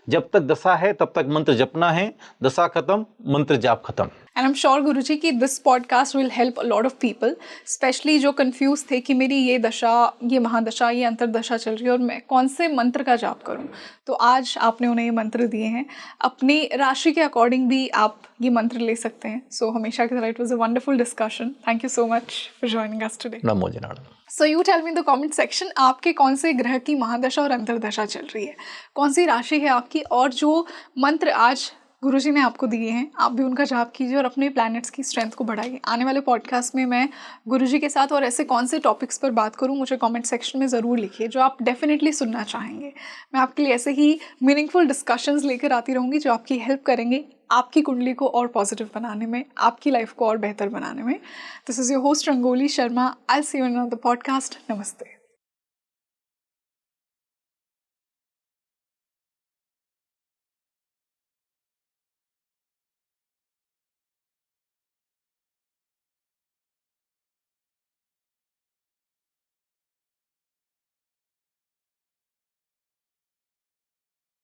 जब तक दशा है तब तक मंत्र जपना है, दशा खत्म मंत्र जाप खत्म। एंड आई एम श्योर गुरुजी कि this podcast will help a lot of people, specially जो कंफ्यूज थे कि मेरी ये दशा, ये महादशा, ये अंतर्दशा चल रही है और मैं कौन से मंत्र का जाप करूं। तो आज आपने उन्हें ये मंत्र दिए हैं। अपनी राशि के अकॉर्डिंग भी आप ये मंत्र ले सकते हैं। सो हमेशा की तरह it was a wonderful discussion. Thank you so much for joining us today. नमो Janardan. So you tell me in the comment section, आपके कौन से ग्रह की महादशा और अंतर्दशा चल रही है, कौन सी राशि है आपकी, और जो मंत्र आज गुरुजी ने आपको दिए हैं आप भी उनका जाप कीजिए और अपने प्लैनेट्स की स्ट्रेंथ को बढ़ाइए। आने वाले पॉडकास्ट में मैं गुरुजी के साथ और ऐसे कौन से टॉपिक्स पर बात करूं मुझे कमेंट सेक्शन में ज़रूर लिखिए जो आप डेफिनेटली सुनना चाहेंगे। मैं आपके लिए ऐसे ही मीनिंगफुल डिस्कशंस लेकर आती रहूँगी जो आपकी हेल्प करेंगे आपकी कुंडली को और पॉजिटिव बनाने में, आपकी लाइफ को और बेहतर बनाने में। This is your host Rangoli Sharma. I see you in the podcast. नमस्ते।